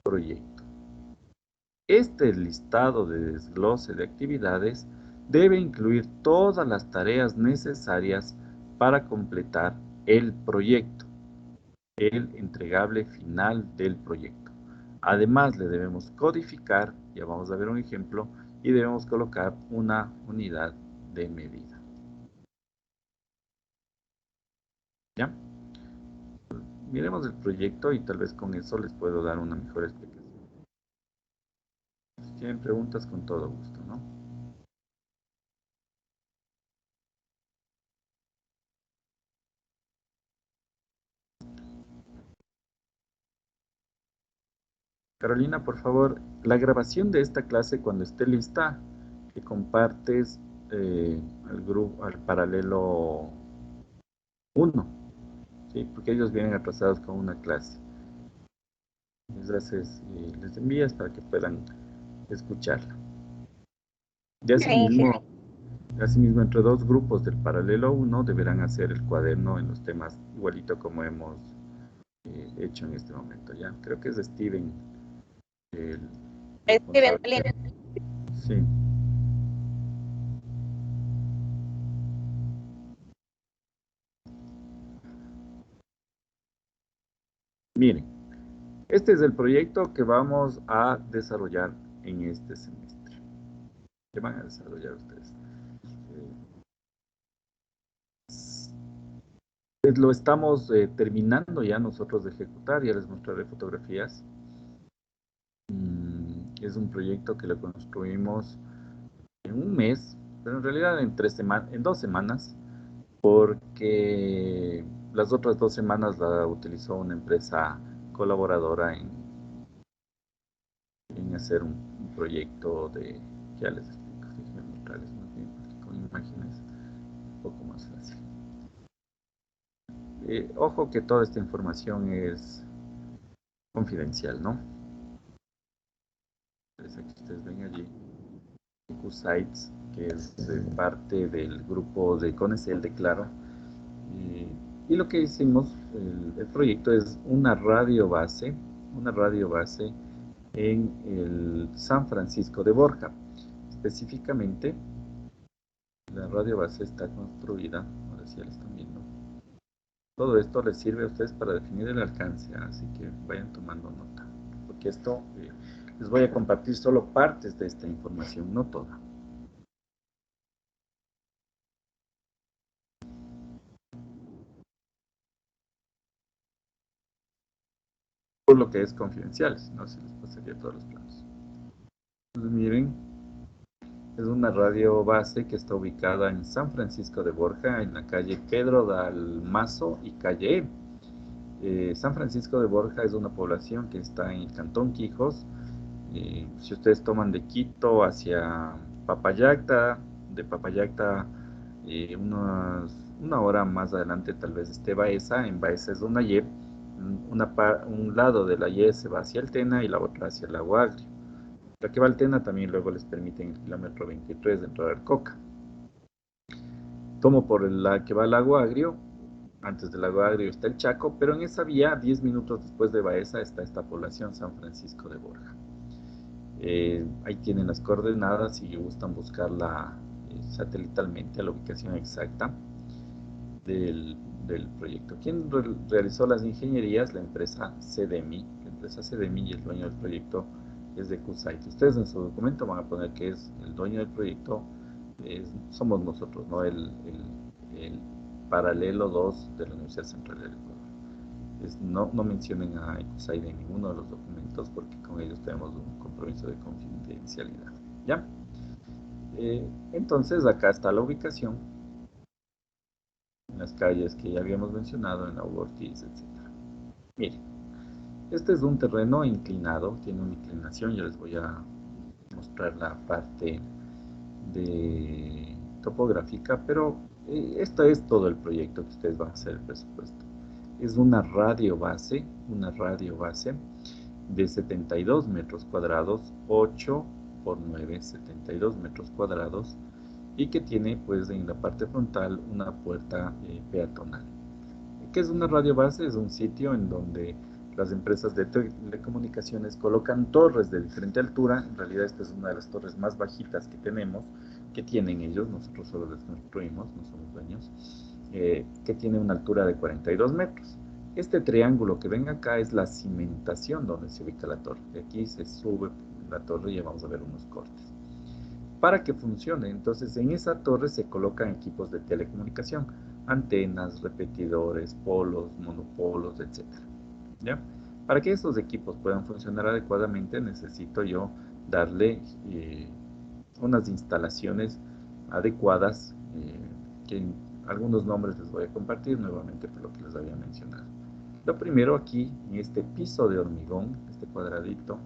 proyecto. Este listado de desglose de actividades debe incluir todas las tareas necesarias para completar el proyecto, el entregable final del proyecto. Además, le debemos codificar, ya vamos a ver un ejemplo, y debemos colocar una unidad de medida. ¿Ya? Miremos el proyecto y tal vez con eso les puedo dar una mejor explicación. Si tienen preguntas, con todo gusto, ¿no? Carolina, por favor, la grabación de esta clase cuando esté lista, que compartes al grupo, al paralelo 1, ¿sí? Porque ellos vienen atrasados con una clase. Entonces, les envías para que puedan escucharla. Y asimismo, entre dos grupos del paralelo 1 deberán hacer el cuaderno en los temas igualito como hemos hecho en este momento. Ya creo que es Steven. Sí. Miren, este es el proyecto que vamos a desarrollar en este semestre. ¿Qué van a desarrollar ustedes? Lo estamos terminando ya nosotros de ejecutar, ya les mostraré fotografías. Es un proyecto que lo construimos en un mes, pero en realidad en 2 semanas, porque las otras 2 semanas la utilizó una empresa colaboradora en hacer un proyecto de, ya les explico, déjenme mostrarles más bien, porque con imágenes es un poco más fácil. Ojo que toda esta información es confidencial, ¿no? Entonces aquí ustedes ven allí EcuSites, que es parte del grupo de Conecel de Claro. Y lo que hicimos, el proyecto es una radio base en el San Francisco de Borja. Específicamente, la radio base está construida, ahora sí ya la están viendo. Todo esto les sirve a ustedes para definir el alcance, así que vayan tomando nota, porque esto les voy a compartir solo partes de esta información, no toda. Por lo que es confidencial, si no, se les pasaría todos los planos. Entonces, miren, es una radio base que está ubicada en San Francisco de Borja, en la calle Pedro Dalmazo y calle E. San Francisco de Borja es una población que está en el Cantón Quijos. Si ustedes toman de Quito hacia Papayacta, de Papayacta una hora más adelante tal vez esté Baeza. En Baeza es una Y, un lado de la Y se va hacia Altena y la otra hacia el Lago Agrio. La que va a Altena también luego les permite en el kilómetro 23 de entrar al Coca. Tomo por la que va al Lago Agrio. Antes del Lago Agrio está el Chaco, pero en esa vía, 10 minutos después de Baeza, está esta población San Francisco de Borja. Ahí tienen las coordenadas si gustan buscarla satelitalmente a la ubicación exacta del proyecto. ¿Quién realizó las ingenierías? La empresa CDMI. La empresa CDMI y el dueño del proyecto es de EcuSites. Ustedes en su documento van a poner que es el dueño del proyecto, somos nosotros, ¿no? El paralelo 2 de la Universidad Central del Ecuador. No mencionen a EcuSites en ninguno de los documentos porque con ellos tenemos un compromiso de confidencialidad. ¿Ya? Entonces acá está la ubicación en las calles que ya habíamos mencionado, en la Ortiz, etc. Miren, este es un terreno inclinado, tiene una inclinación, ya les voy a mostrar la parte de topográfica, pero esto es todo el proyecto que ustedes van a hacer el presupuesto. Es una radio base de 72 metros cuadrados, 8 por 9, 72 metros cuadrados, y que tiene pues en la parte frontal una puerta peatonal. ¿Qué es una radio base? Es un sitio en donde las empresas de telecomunicaciones colocan torres de diferente altura. En realidad esta es una de las torres más bajitas que tenemos, que tienen ellos, nosotros solo las construimos, no somos dueños, que tiene una altura de 42 metros. Este triángulo que ven acá es la cimentación donde se ubica la torre. De aquí se sube la torre y ya vamos a ver unos cortes. Para que funcione, entonces en esa torre se colocan equipos de telecomunicación, antenas, repetidores, polos, monopolos, etc. ¿Ya? Para que estos equipos puedan funcionar adecuadamente, necesito yo darle unas instalaciones adecuadas, que algunos nombres les voy a compartir nuevamente por lo que les había mencionado. Lo primero aquí, en este piso de hormigón, este cuadradito,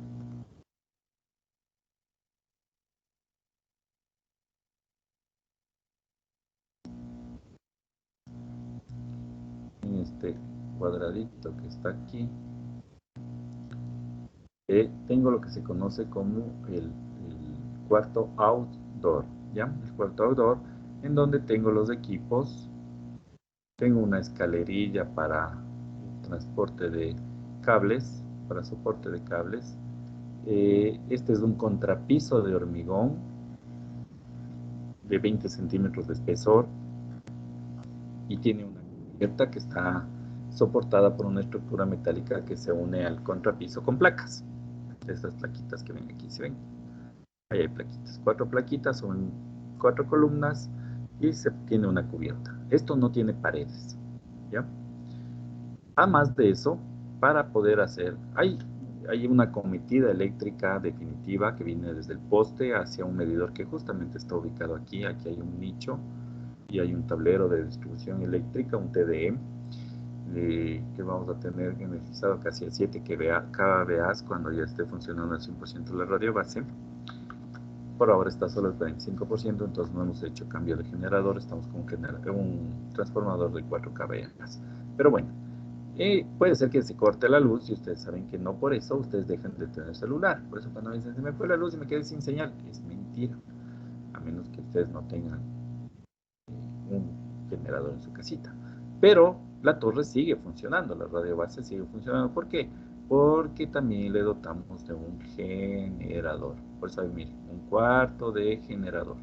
en este cuadradito que está aquí, tengo lo que se conoce como el cuarto outdoor, ¿ya? El cuarto outdoor, en donde tengo los equipos, tengo una escalerilla para transporte de cables, para soporte de cables. Este es un contrapiso de hormigón de 20 centímetros de espesor y tiene una cubierta que está soportada por una estructura metálica que se une al contrapiso con placas. Estas plaquitas que ven aquí, ¿se ven? Ahí hay plaquitas, 4 plaquitas, son 4 columnas y se tiene una cubierta. Esto no tiene paredes, ¿ya? Además de eso, para poder hacer, hay una cometida eléctrica definitiva que viene desde el poste hacia un medidor que justamente está ubicado aquí. Aquí hay un nicho y hay un tablero de distribución eléctrica, un TDE, que vamos a tener energizado casi a 7 kVA cuando ya esté funcionando al 100% la radio base. Por ahora está solo al 45%, entonces no hemos hecho cambio de generador, estamos con un transformador de 4 kVA. Pero bueno, puede ser que se corte la luz y ustedes saben que no por eso ustedes dejan de tener celular. Por eso cuando dicen, se me fue la luz y me quedé sin señal, es mentira. A menos que ustedes no tengan un generador en su casita. Pero la torre sigue funcionando, la radio base sigue funcionando. ¿Por qué? Porque también le dotamos de un generador. Por eso hay, miren, un cuarto de generador.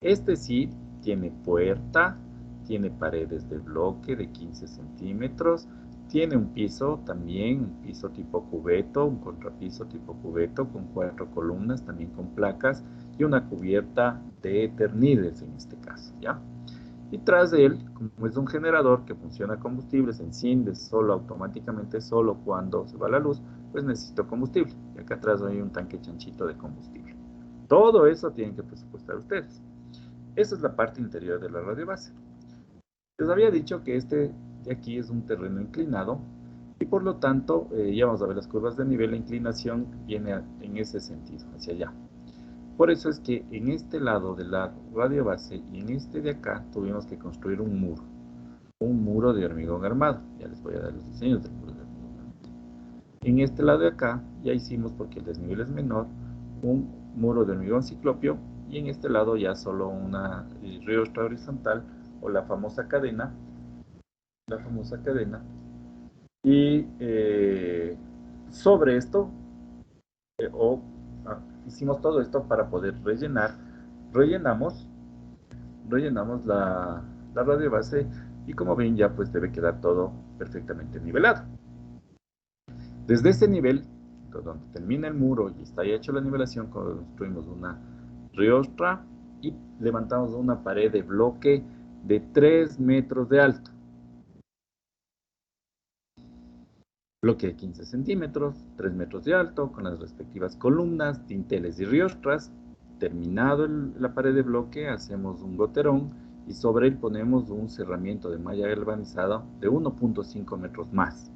Este sí tiene puerta, tiene paredes de bloque de 15 centímetros, tiene un piso también, un piso tipo cubeto, un contrapiso tipo cubeto con 4 columnas, también con placas y una cubierta de eternides en este caso, ¿ya? Y tras de él, como es un generador que funciona a combustible, se enciende solo automáticamente, solo cuando se va la luz, pues necesito combustible. Y acá atrás hay un tanque chanchito de combustible. Todo eso tienen que presupuestar ustedes. Esa es la parte interior de la radio base. Les había dicho que este de aquí es un terreno inclinado y por lo tanto, ya vamos a ver las curvas de nivel, la inclinación viene en ese sentido, hacia allá. Por eso es que en este lado de la radio base y en este de acá tuvimos que construir un muro de hormigón armado. Ya les voy a dar los diseños del muro de hormigón armado. En este lado de acá ya hicimos, porque el desnivel es menor, un muro de hormigón ciclopio y en este lado ya solo una riostra horizontal o la famosa cadena. Y sobre esto hicimos todo esto para poder rellenamos la radio base y como ven ya pues debe quedar todo perfectamente nivelado. Desde este nivel, donde termina el muro y está ya hecho la nivelación, construimos una riostra y levantamos una pared de bloque de 3 metros de alto. Bloque de 15 centímetros, 3 metros de alto, con las respectivas columnas, dinteles y riostras. Terminado la pared de bloque, hacemos un goterón y sobre él ponemos un cerramiento de malla galvanizada de 1.5 metros más.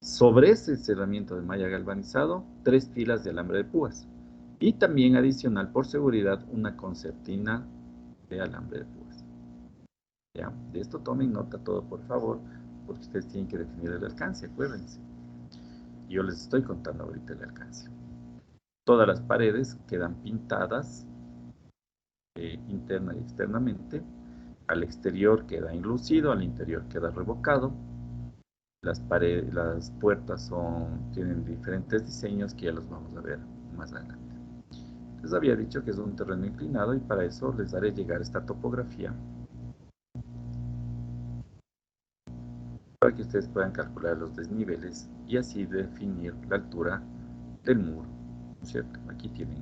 Sobre ese cerramiento de malla galvanizado, 3 filas de alambre de púas. Y también adicional, por seguridad, una concertina de alambre de púas. ¿Ya? De esto tomen nota todo, por favor, porque ustedes tienen que definir el alcance, acuérdense. Y yo les estoy contando ahorita el alcance. Todas las paredes quedan pintadas interna y externamente. Al exterior queda enlucido, al interior queda revocado. Las puertas tienen diferentes diseños que ya los vamos a ver más adelante. Les había dicho que es un terreno inclinado y para eso les haré llegar esta topografía para que ustedes puedan calcular los desniveles y así definir la altura del muro, ¿cierto? Aquí tienen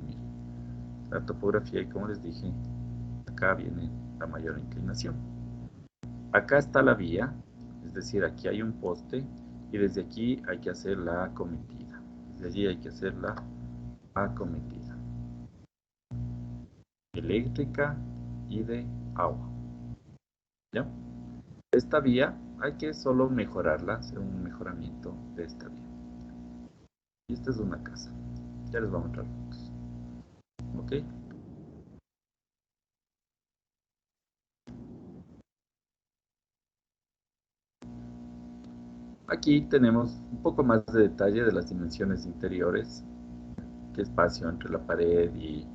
la topografía y como les dije, acá viene la mayor inclinación. Acá está la vía, es decir, aquí hay un poste y desde aquí hay que hacer la acometida. Desde allí hay que hacer la acometida eléctrica y de agua. ¿Ya? Esta vía hay que solo mejorarla, hacer un mejoramiento de esta vía. Y esta es una casa. Ya les voy a mostrar fotos. ¿Ok? Aquí tenemos un poco más de detalle de las dimensiones interiores. Qué espacio entre la pared y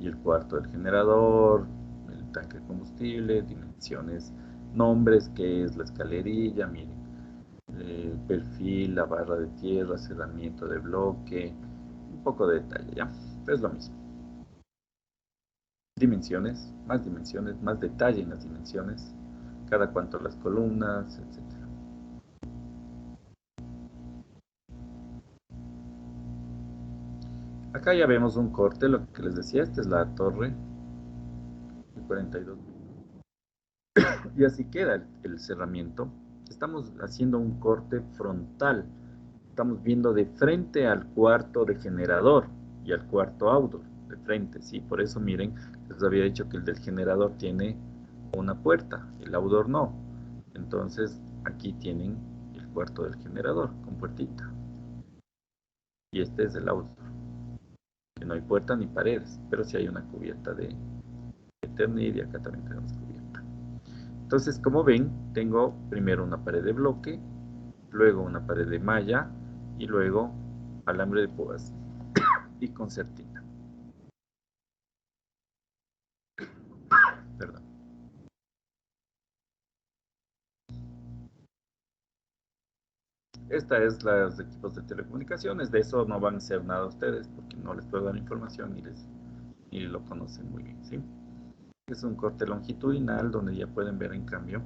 el cuarto del generador, el tanque de combustible, dimensiones, nombres, que es la escalerilla, miren, perfil, la barra de tierra, cerramiento de bloque, un poco de detalle, ¿ya? Pero es lo mismo. Dimensiones, más detalle en las dimensiones, cada cuanto las columnas, etc. Acá ya vemos un corte, lo que les decía, esta es la torre de 42. Y así queda el cerramiento. Estamos haciendo un corte frontal. Estamos viendo de frente al cuarto de generador y al cuarto outdoor. De frente, sí. Por eso miren, les había dicho que el del generador tiene una puerta, el outdoor no. Entonces aquí tienen el cuarto del generador con puertita. Y este es el outdoor, que no hay puerta ni paredes, pero sí hay una cubierta de Eternit y acá también tenemos cubierta. Entonces, como ven, tengo primero una pared de bloque, luego una pared de malla y luego alambre de púas y concertina. Perdón. Esta es los equipos de telecomunicaciones. De eso no van a hacer nada ustedes porque no les puedo dar información ni lo conocen muy bien, ¿sí? Es un corte longitudinal donde ya pueden ver en cambio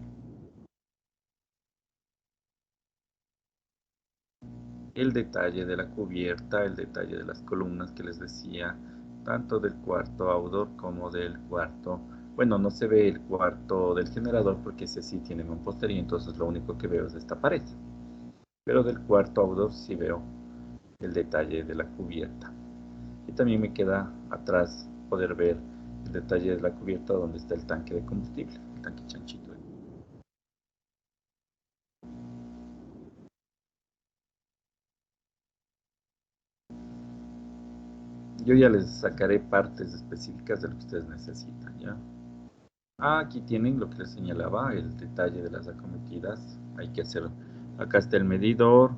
el detalle de la cubierta, el detalle de las columnas que les decía, tanto del cuarto outdoor como del cuarto. Bueno, no se ve el cuarto del generador porque ese sí tiene mampostería, entonces lo único que veo es esta pared. Pero del cuarto outdoor sí veo el detalle de la cubierta. Y también me queda atrás poder ver el detalle de la cubierta donde está el tanque de combustible, el tanque chanchito. Yo ya les sacaré partes específicas de lo que ustedes necesitan, ¿ya? Aquí tienen lo que les señalaba, el detalle de las acometidas. Hay que hacer, acá está el medidor,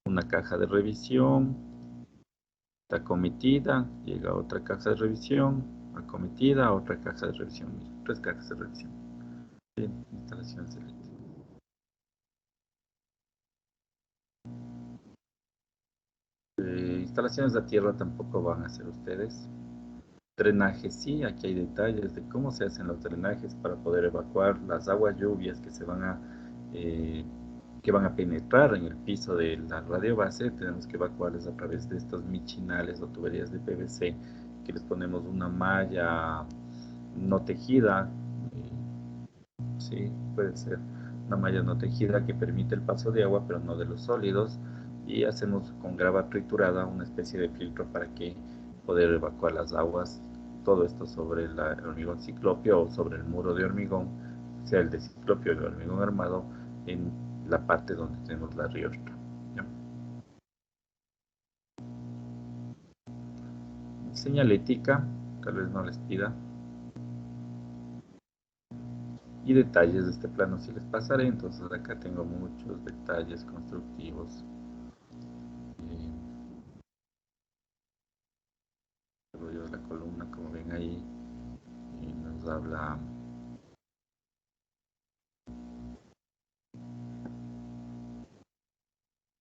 una caja de revisión, está acometida, llega otra caja de revisión, acometida, otra caja de revisión, miren, 3 cajas de revisión. Bien, instalaciones eléctricas. Instalaciones de tierra tampoco van a hacer ustedes. Drenaje sí, aquí hay detalles de cómo se hacen los drenajes para poder evacuar las aguas lluvias que van a penetrar en el piso de la radiobase. Tenemos que evacuarles a través de estos michinales o tuberías de PVC que les ponemos una malla no tejida, sí, puede ser una malla no tejida que permite el paso de agua pero no de los sólidos, y hacemos con grava triturada una especie de filtro para que poder evacuar las aguas. Todo esto sobre el hormigón ciclopio o sobre el muro de hormigón, sea el de ciclopio o el hormigón armado, en la parte donde tenemos la riostra. Señalética, tal vez no les pida. Y detalles de este plano sí les pasaré, entonces acá tengo muchos detalles constructivos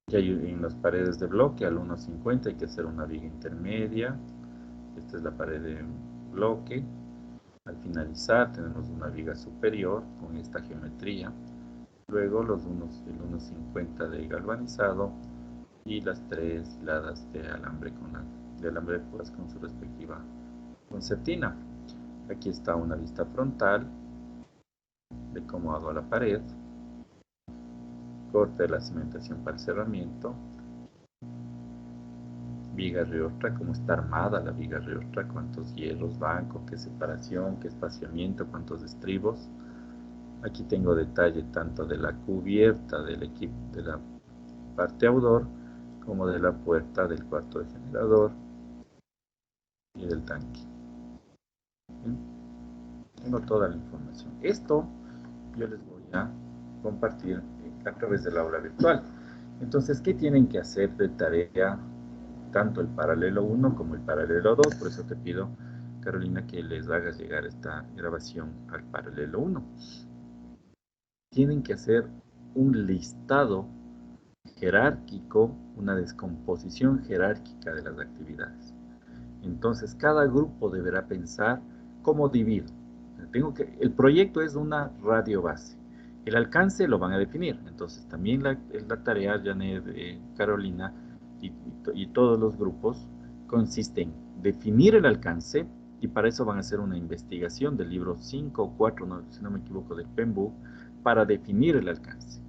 que hay en las paredes de bloque al 1.50 hay que hacer una viga intermedia. Esta es la pared de bloque. Al finalizar tenemos una viga superior con esta geometría. Luego el 1.50 de galvanizado y las 3 hiladas de alambre de púas con su respectiva concertina. Aquí está una vista frontal de cómo hago la pared. Corte de la cimentación para el cerramiento. Viga riostra, cómo está armada la viga riostra, cuántos hierros, banco, qué separación, qué espaciamiento, cuántos estribos. Aquí tengo detalle tanto de la cubierta del equipo, de la parte outdoor, como de la puerta del cuarto de generador y del tanque. Tengo toda la información. Esto yo les voy a compartir a través del aula virtual. Entonces, ¿qué tienen que hacer de tarea tanto el paralelo 1 como el paralelo 2? Por eso te pido, Carolina, que les hagas llegar esta grabación al paralelo 1. Tienen que hacer un listado jerárquico, una descomposición jerárquica de las actividades. Entonces, cada grupo deberá pensar cómo divido. El proyecto es una radio base. El alcance lo van a definir. Entonces, también la tarea, Janet, Carolina y todos los grupos consiste en definir el alcance, y para eso van a hacer una investigación del libro 5 o 4, si no me equivoco, del PMBOK, para definir el alcance.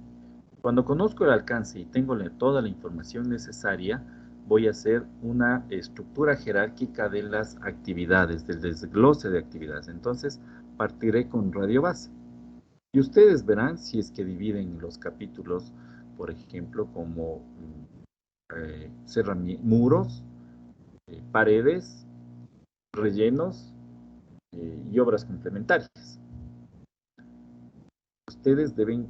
Cuando conozco el alcance y tengo toda la información necesaria, voy a hacer una estructura jerárquica de las actividades, del desglose de actividades. Entonces, partiré con radio base. Y ustedes verán si es que dividen los capítulos, por ejemplo, como muros, paredes, rellenos y obras complementarias. Ustedes deben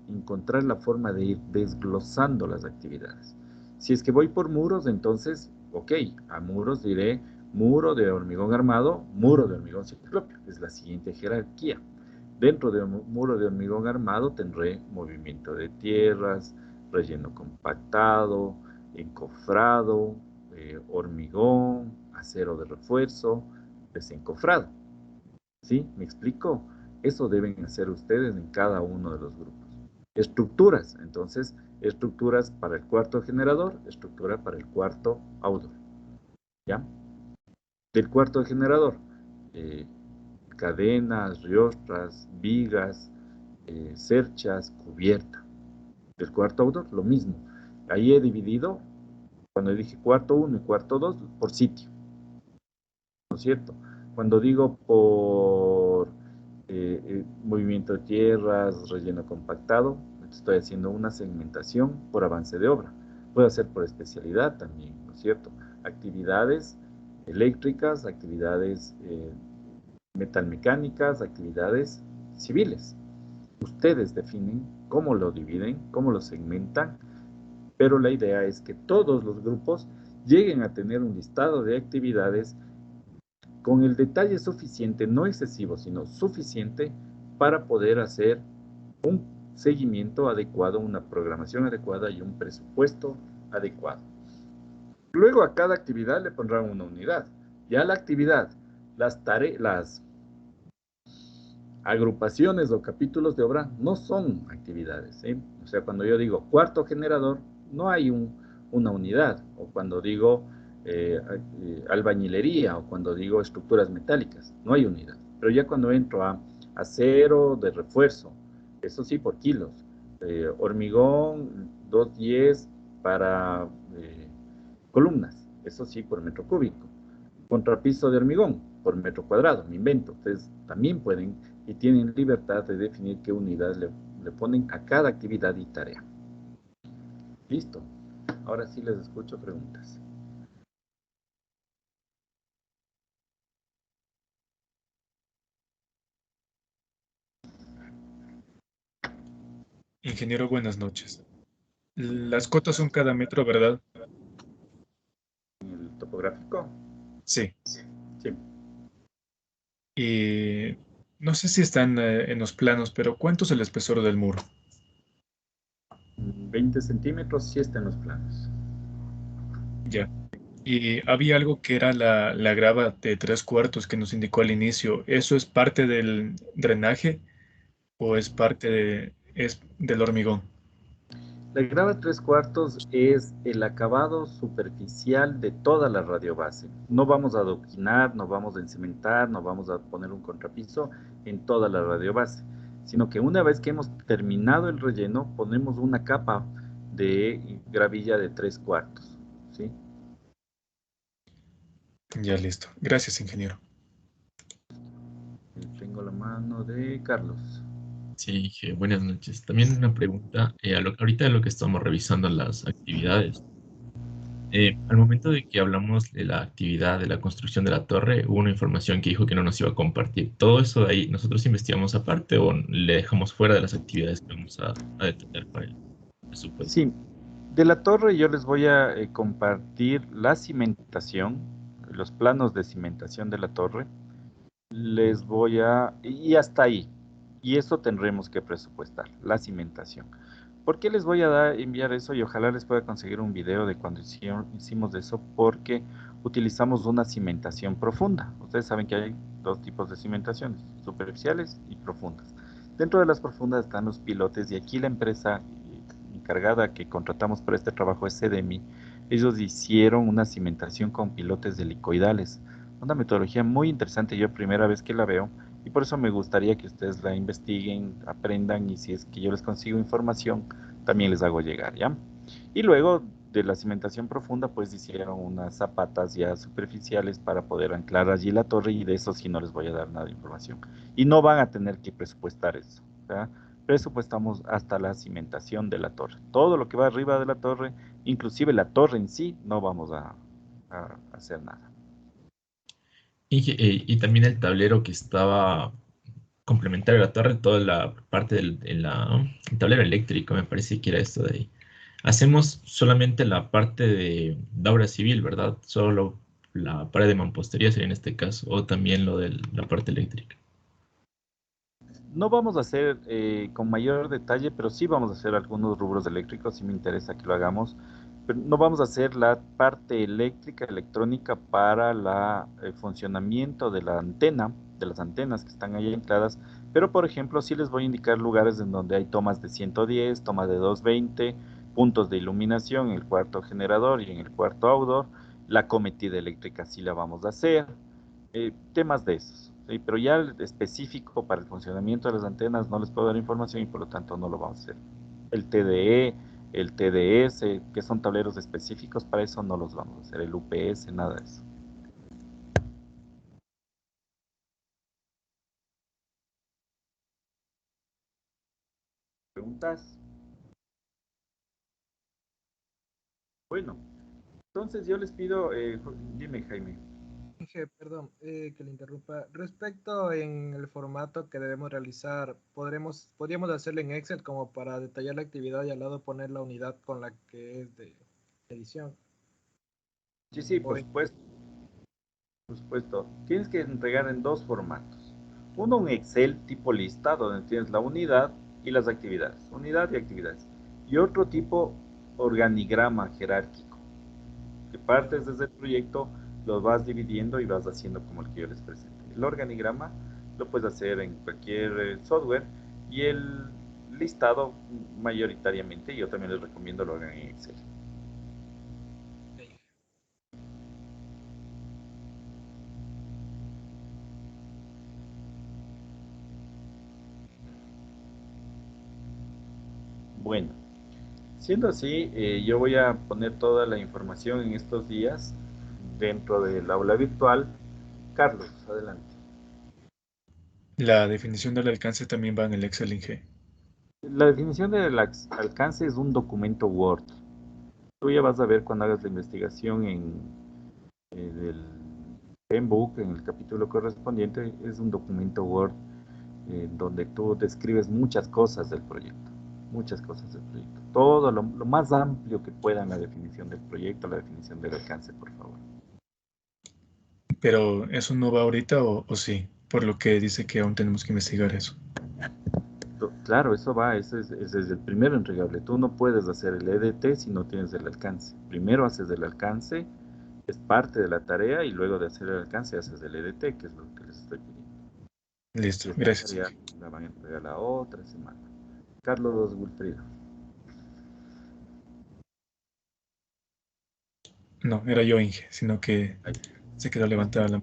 encontrar la forma de ir desglosando las actividades. Si es que voy por muros, entonces, ok, a muros diré muro de hormigón armado, muro de hormigón ciclópeo, es la siguiente jerarquía. Dentro de un muro de hormigón armado tendré movimiento de tierras, relleno compactado, encofrado, hormigón, acero de refuerzo, desencofrado. ¿Sí? ¿Me explico? Eso deben hacer ustedes en cada uno de los grupos. Estructuras, entonces, estructuras para el cuarto generador, estructura para el cuarto outdoor. ¿Ya? Del cuarto generador, cadenas, riostras, vigas, cerchas, cubierta. Del cuarto outdoor, lo mismo. Ahí he dividido, cuando dije cuarto 1 y cuarto 2, por sitio. ¿No es cierto? Cuando digo por movimiento de tierras, relleno compactado, estoy haciendo una segmentación por avance de obra. Puedo hacer por especialidad también, ¿no es cierto? Actividades eléctricas, actividades metalmecánicas, actividades civiles. Ustedes definen cómo lo dividen, cómo lo segmentan, pero la idea es que todos los grupos lleguen a tener un listado de actividades con el detalle suficiente, no excesivo, sino suficiente para poder hacer un seguimiento adecuado, una programación adecuada y un presupuesto adecuado. Luego a cada actividad le pondrán una unidad. Ya la actividad, las agrupaciones o capítulos de obra no son actividades, ¿eh? O sea, cuando yo digo cuarto generador, no hay una unidad. O cuando digo albañilería, o cuando digo estructuras metálicas, no hay unidad. Pero ya cuando entro a acero de refuerzo, eso sí por kilos, hormigón 210 para columnas, eso sí por metro cúbico, contrapiso de hormigón por metro cuadrado, me invento. Ustedes también pueden y tienen libertad de definir qué unidad le ponen a cada actividad y tarea. Listo. Ahora sí les escucho preguntas. Ingeniero, buenas noches. Las cotas son cada metro, ¿verdad? ¿El topográfico? Sí. Sí. Y No sé si están en los planos, pero ¿cuánto es el espesor del muro? 20 centímetros sí está en los planos. Ya. Y había algo que era la grava de 3/4 que nos indicó al inicio. ¿Eso es parte del drenaje o es parte es del hormigón? La grava 3/4 es el acabado superficial de toda la radiobase. No vamos a adoquinar, no vamos a encementar, no vamos a poner un contrapiso en toda la radiobase, sino que una vez que hemos terminado el relleno, ponemos una capa de gravilla de 3/4, ¿sí? Ya listo. Gracias, ingeniero. Tengo la mano de Carlos. Sí, buenas noches. También una pregunta. Ahorita de lo que estamos revisando las actividades. Al momento de que hablamos de la actividad de la construcción de la torre, hubo una información que dijo que no nos iba a compartir. ¿Todo eso de ahí nosotros investigamos aparte o le dejamos fuera de las actividades que vamos a detallar para el presupuesto? Sí, de la torre yo les voy a compartir la cimentación, los planos de cimentación de la torre. Les voy a... Y hasta ahí. Y eso tendremos que presupuestar, la cimentación. ¿Por qué les voy a enviar eso? Y ojalá les pueda conseguir un video de cuando hicimos eso, porque utilizamos una cimentación profunda. Ustedes saben que hay dos tipos de cimentaciones, superficiales y profundas. Dentro de las profundas están los pilotes y aquí la empresa encargada que contratamos para este trabajo es CDMI. Ellos hicieron una cimentación con pilotes helicoidales. Una metodología muy interesante, yo primera vez que la veo y por eso me gustaría que ustedes la investiguen, aprendan y si es que yo les consigo información, también les hago llegar, ¿ya? Y luego de la cimentación profunda, pues hicieron unas zapatas ya superficiales para poder anclar allí la torre y de eso sí no les voy a dar nada de información. Y no van a tener que presupuestar eso, ¿ya? Presupuestamos hasta la cimentación de la torre. Todo lo que va arriba de la torre, inclusive la torre en sí, no vamos a hacer nada. Y también el tablero que estaba complementario a la torre, toda la parte el tablero eléctrico, me parece que era esto de ahí. Hacemos solamente la parte de obra civil, ¿verdad? Solo la pared de mampostería sería en este caso, o también lo de la parte eléctrica. No vamos a hacer con mayor detalle, pero sí vamos a hacer algunos rubros eléctricos, sí me interesa que lo hagamos, pero no vamos a hacer la parte eléctrica, electrónica para el funcionamiento de la antena, de las antenas que están ahí ancladas, pero por ejemplo sí les voy a indicar lugares en donde hay tomas de 110, tomas de 220, puntos de iluminación en el cuarto generador y en el cuarto outdoor, la cometida eléctrica sí la vamos a hacer, temas de esos. Sí, pero ya el específico para el funcionamiento de las antenas no les puedo dar información y por lo tanto no lo vamos a hacer. El TDE, el TDS, que son tableros específicos para eso, no los vamos a hacer. El UPS, nada de eso. ¿Preguntas? Bueno, entonces yo les pido, dime Jaime. Perdón, que le interrumpa. Respecto en el formato que debemos realizar, podríamos hacerlo en Excel como para detallar la actividad y al lado poner la unidad con la que es de edición. Sí, sí, por supuesto. Por supuesto. Tienes que entregar en dos formatos. Uno, un Excel tipo lista, donde tienes la unidad y las actividades. Unidad y actividades. Y otro tipo, organigrama jerárquico, que partes desde el proyecto, lo vas dividiendo y vas haciendo como el que yo les presenté. El organigrama lo puedes hacer en cualquier software y el listado mayoritariamente, yo también les recomiendo lo hagan en Excel. Bueno, siendo así, yo voy a poner toda la información en estos días dentro del aula virtual. Carlos, adelante. La definición del alcance también va en el Excel Inge. La definición del alcance es un documento Word. Tú ya vas a ver cuando hagas la investigación en el Penbook, en el capítulo correspondiente, es un documento Word donde tú describes muchas cosas del proyecto. Muchas cosas del proyecto. Todo lo más amplio que pueda en la definición del proyecto, la definición del alcance, por favor. Pero eso no va ahorita o sí. por lo que dice que aún tenemos que investigar eso. Claro, eso va, ese es el primer entregable. Tú no puedes hacer el EDT si no tienes el alcance. Primero haces el alcance, es parte de la tarea, y luego de hacer el alcance haces el EDT, que es lo que les estoy pidiendo. Listo, Y esta gracias. tarea la van a entregar la otra semana. Carlos Wilfrido. No, era yo, Inge, sino que se quedó levantada la...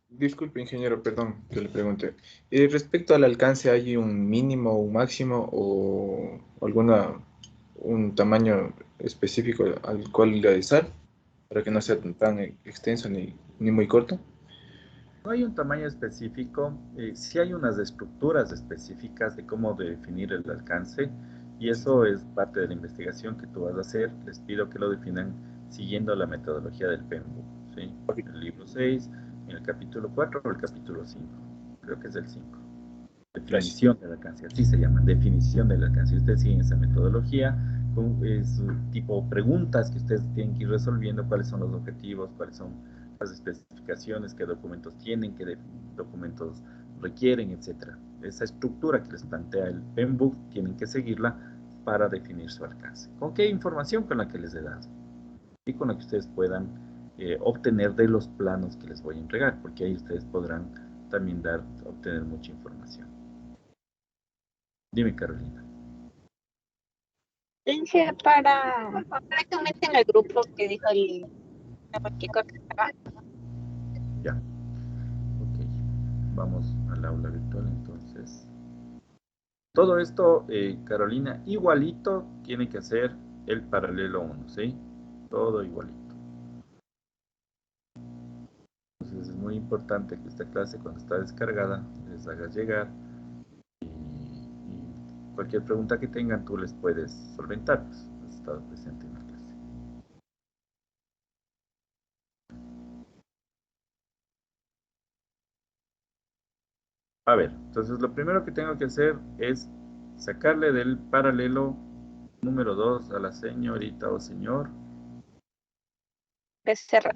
Disculpe, ingeniero, perdón que le pregunte. Respecto al alcance, ¿hay un mínimo, un máximo o un tamaño específico al cual realizar para que no sea tan extenso ni muy corto? No hay un tamaño específico, sí hay unas estructuras específicas de cómo definir el alcance, y eso es parte de la investigación que tú vas a hacer. Les pido que lo definan siguiendo la metodología del PMBOK, ¿sí? En el libro 6, en el capítulo 4 o el capítulo 5. Creo que es el 5. Definición del alcance, así se llama, definición del alcance. Ustedes siguen esa metodología, es tipo preguntas que ustedes tienen que ir resolviendo: cuáles son los objetivos, cuáles son las especificaciones, qué documentos tienen, qué documentos requieren, etcétera. Esa estructura que les plantea el PMBOK tienen que seguirla para definir su alcance. ¿Con qué información? Con la que les he dado y con la que ustedes puedan obtener de los planos que les voy a entregar, porque ahí ustedes podrán también obtener mucha información. Dime, Carolina. Inge, para correctamente en el grupo que dijo el chico que estaba. Ya. Ok. Vamos al aula virtual entonces. Todo esto, Carolina, igualito tiene que hacer el paralelo 1, ¿sí? Todo igualito. Entonces es muy importante que esta clase, cuando está descargada, les hagas llegar, y cualquier pregunta que tengan tú les puedes solventar, pues has estado presente en la clase. A ver, entonces lo primero que tengo que hacer es sacarle del paralelo número 2 a la señorita o señor Becerra.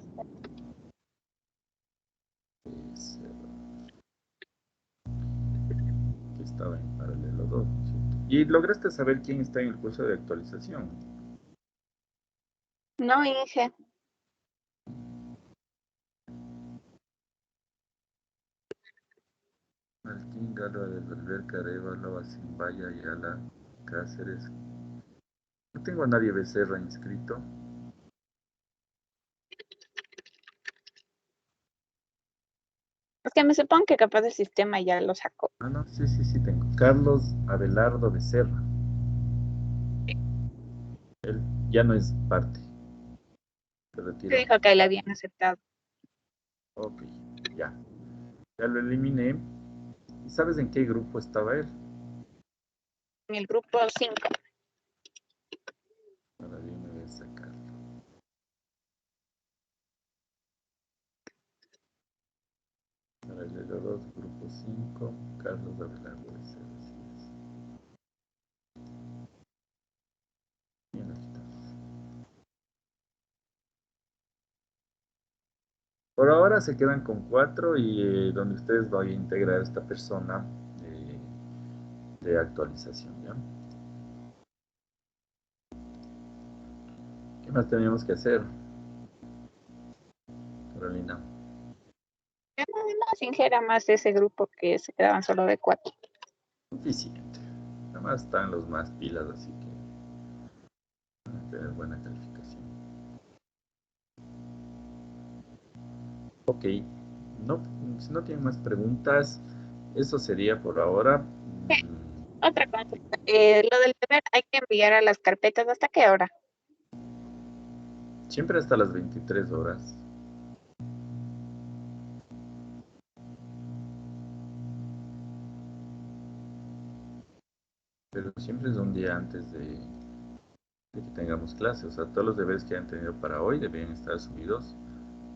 Que estaba en paralelo 2, ¿cierto? ¿Y lograste saber quién está en el curso de actualización? No, Inge. Martín, Galo, Alberca, Arevalo, Simbaya, Ayala, Cáceres. No tengo a nadie Becerra inscrito. Es que me supongo que capaz el sistema ya lo sacó. Ah, no, sí tengo. Carlos Abelardo Becerra. Él ya no es parte. Se retiró. Se dijo que la habían aceptado. Ok, ya. Ya lo eliminé. ¿Y sabes en qué grupo estaba él? En el grupo 5. Ahora bien, me voy a sacarlo. Paralelo 2, grupo 5, Carlos Abelardo Becerra. Bien, lo quitamos. Por ahora se quedan con 4, y donde ustedes van a integrar a esta persona de actualización, ¿ya? ¿Qué más tenemos que hacer, Carolina? Más Inge era más ese grupo que se quedaban solo de 4. Suficiente. Nada más están los más pilas, así que van a tener buena calificación. Ok. No, si no tienen más preguntas, eso sería por ahora. Otra consulta. Lo del deber hay que enviar a las carpetas. ¿Hasta qué hora? Siempre hasta las 23 horas. Pero siempre es un día antes de que tengamos clase. O sea, todos los deberes que hayan tenido para hoy deben estar subidos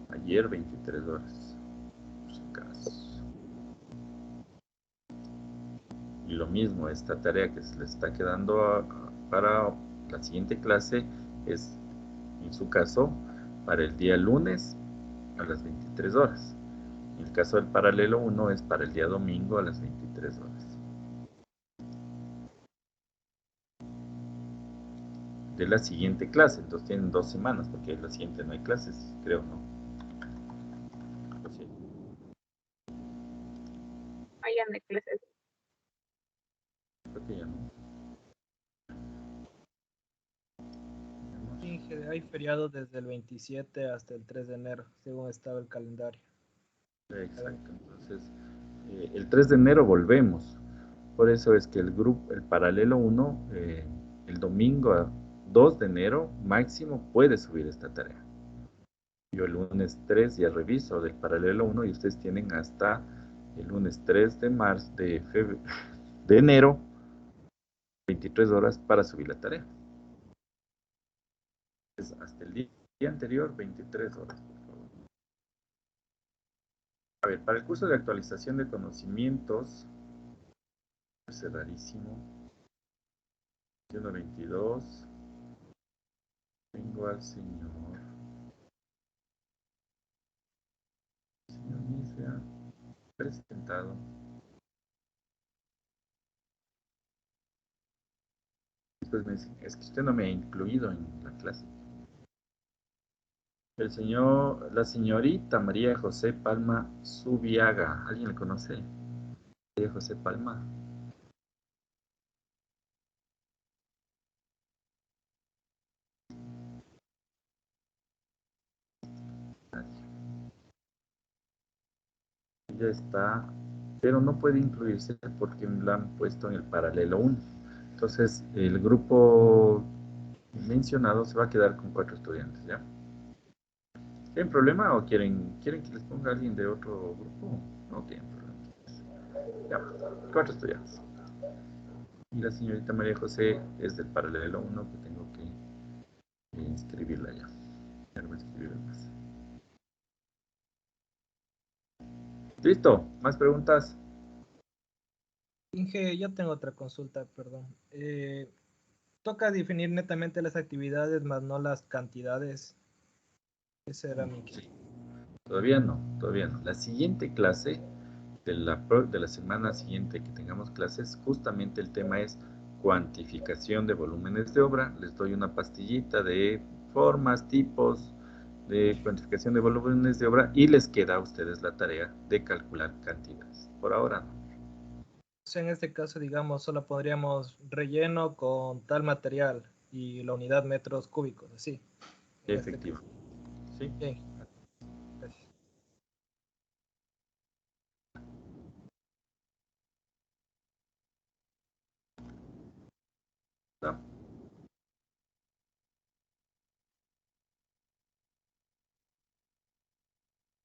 ayer 23 horas. Por si acaso. Y lo mismo, esta tarea que se les está quedando para la siguiente clase es, en su caso, para el día lunes a las 23 horas. En el caso del paralelo 1 es para el día domingo a las 23 horas. De la siguiente clase, entonces tienen 2 semanas, porque en la siguiente no hay clases, creo, ¿no? Pues sí. Vayan de clases. Creo que ya no. Inge, hay feriado desde el 27 hasta el 3 de enero, según estaba el calendario. Exacto, entonces el 3 de enero volvemos. Por eso es que el grupo, el paralelo 1, el domingo 2 de enero máximo puede subir esta tarea. Yo el lunes 3 ya reviso del paralelo 1 y ustedes tienen hasta el lunes 3 de marzo, de enero, 23 horas para subir la tarea. Es hasta el día anterior, 23 horas, por favor. A ver, para el curso de actualización de conocimientos, es rarísimo. 21-22. Tengo al señor Misra presentado. Después me dicen, es que usted no me ha incluido en la clase. La señorita María José Palma Zubiaga. ¿Alguien le conoce? María José Palma. Ya está, pero no puede incluirse porque la han puesto en el paralelo 1. Entonces, el grupo mencionado se va a quedar con 4 estudiantes, ¿ya? ¿Tienen problema o quieren que les ponga alguien de otro grupo? No tienen problema. Ya, 4 estudiantes. Y la señorita María José es del paralelo 1 que tengo que inscribirla ya. Ya no voy a escribir más. Listo, ¿más preguntas? Inge, yo tengo otra consulta, perdón. Toca definir netamente las actividades, más no las cantidades. Esa era mi... Sí. Todavía no. La siguiente clase de la semana siguiente que tengamos clases, justamente el tema es cuantificación de volúmenes de obra. Les doy una pastillita de formas, tipos de cuantificación de volúmenes de obra y les queda a ustedes la tarea de calcular cantidades. Por ahora no. En este caso, digamos, solo podríamos relleno con tal material y la unidad metros cúbicos, así. Efectivo. Sí. Bien. Gracias. ¿No?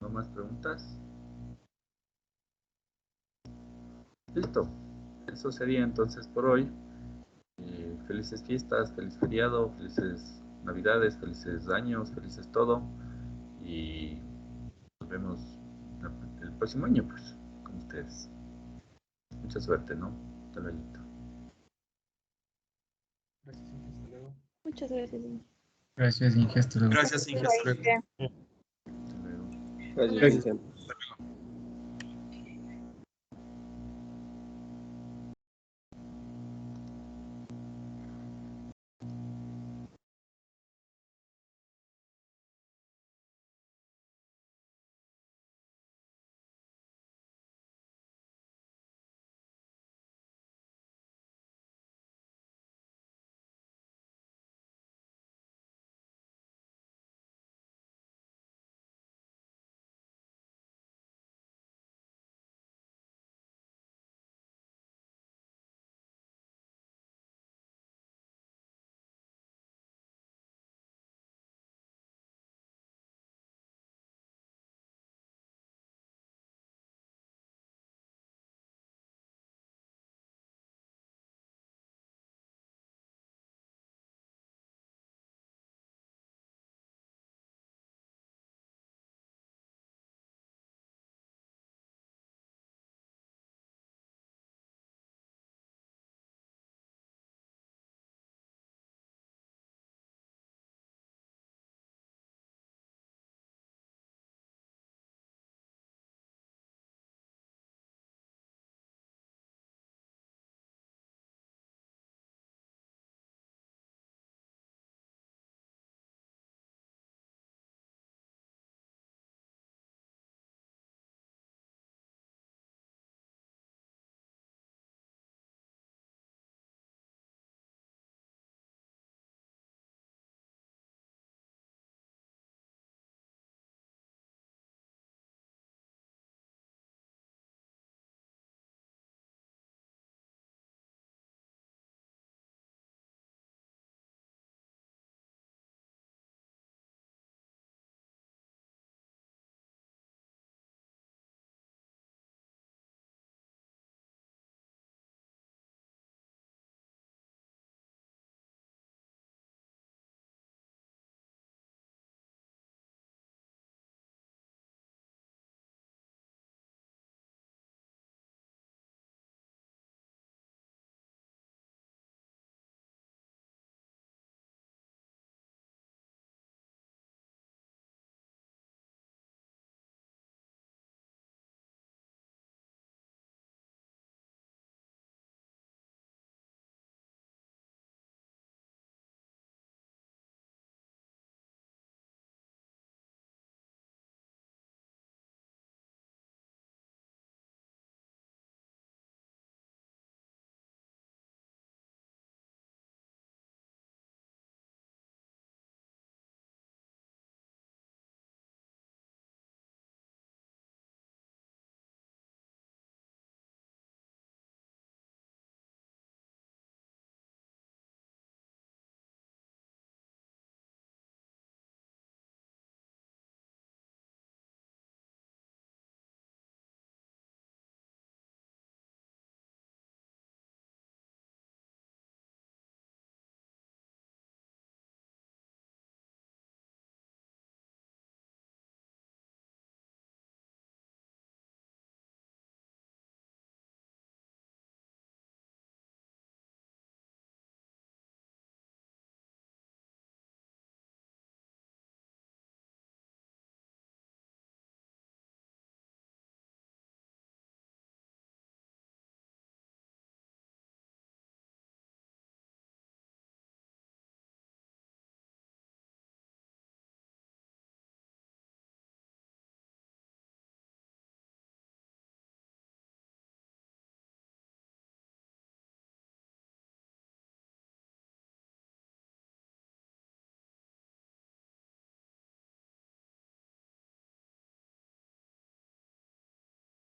¿No más preguntas? Listo. Eso sería entonces por hoy. Felices fiestas, feliz feriado, felices navidades, felices años, felices todo. Y nos vemos el próximo año, pues, con ustedes. Mucha suerte, ¿no? Hasta luego. Gracias, Inge, hasta luego. Muchas gracias, Inge. Gracias, Inge. Hasta luego. Gracias, Inge. Hasta luego. Hasta luego. Gracias, Inge.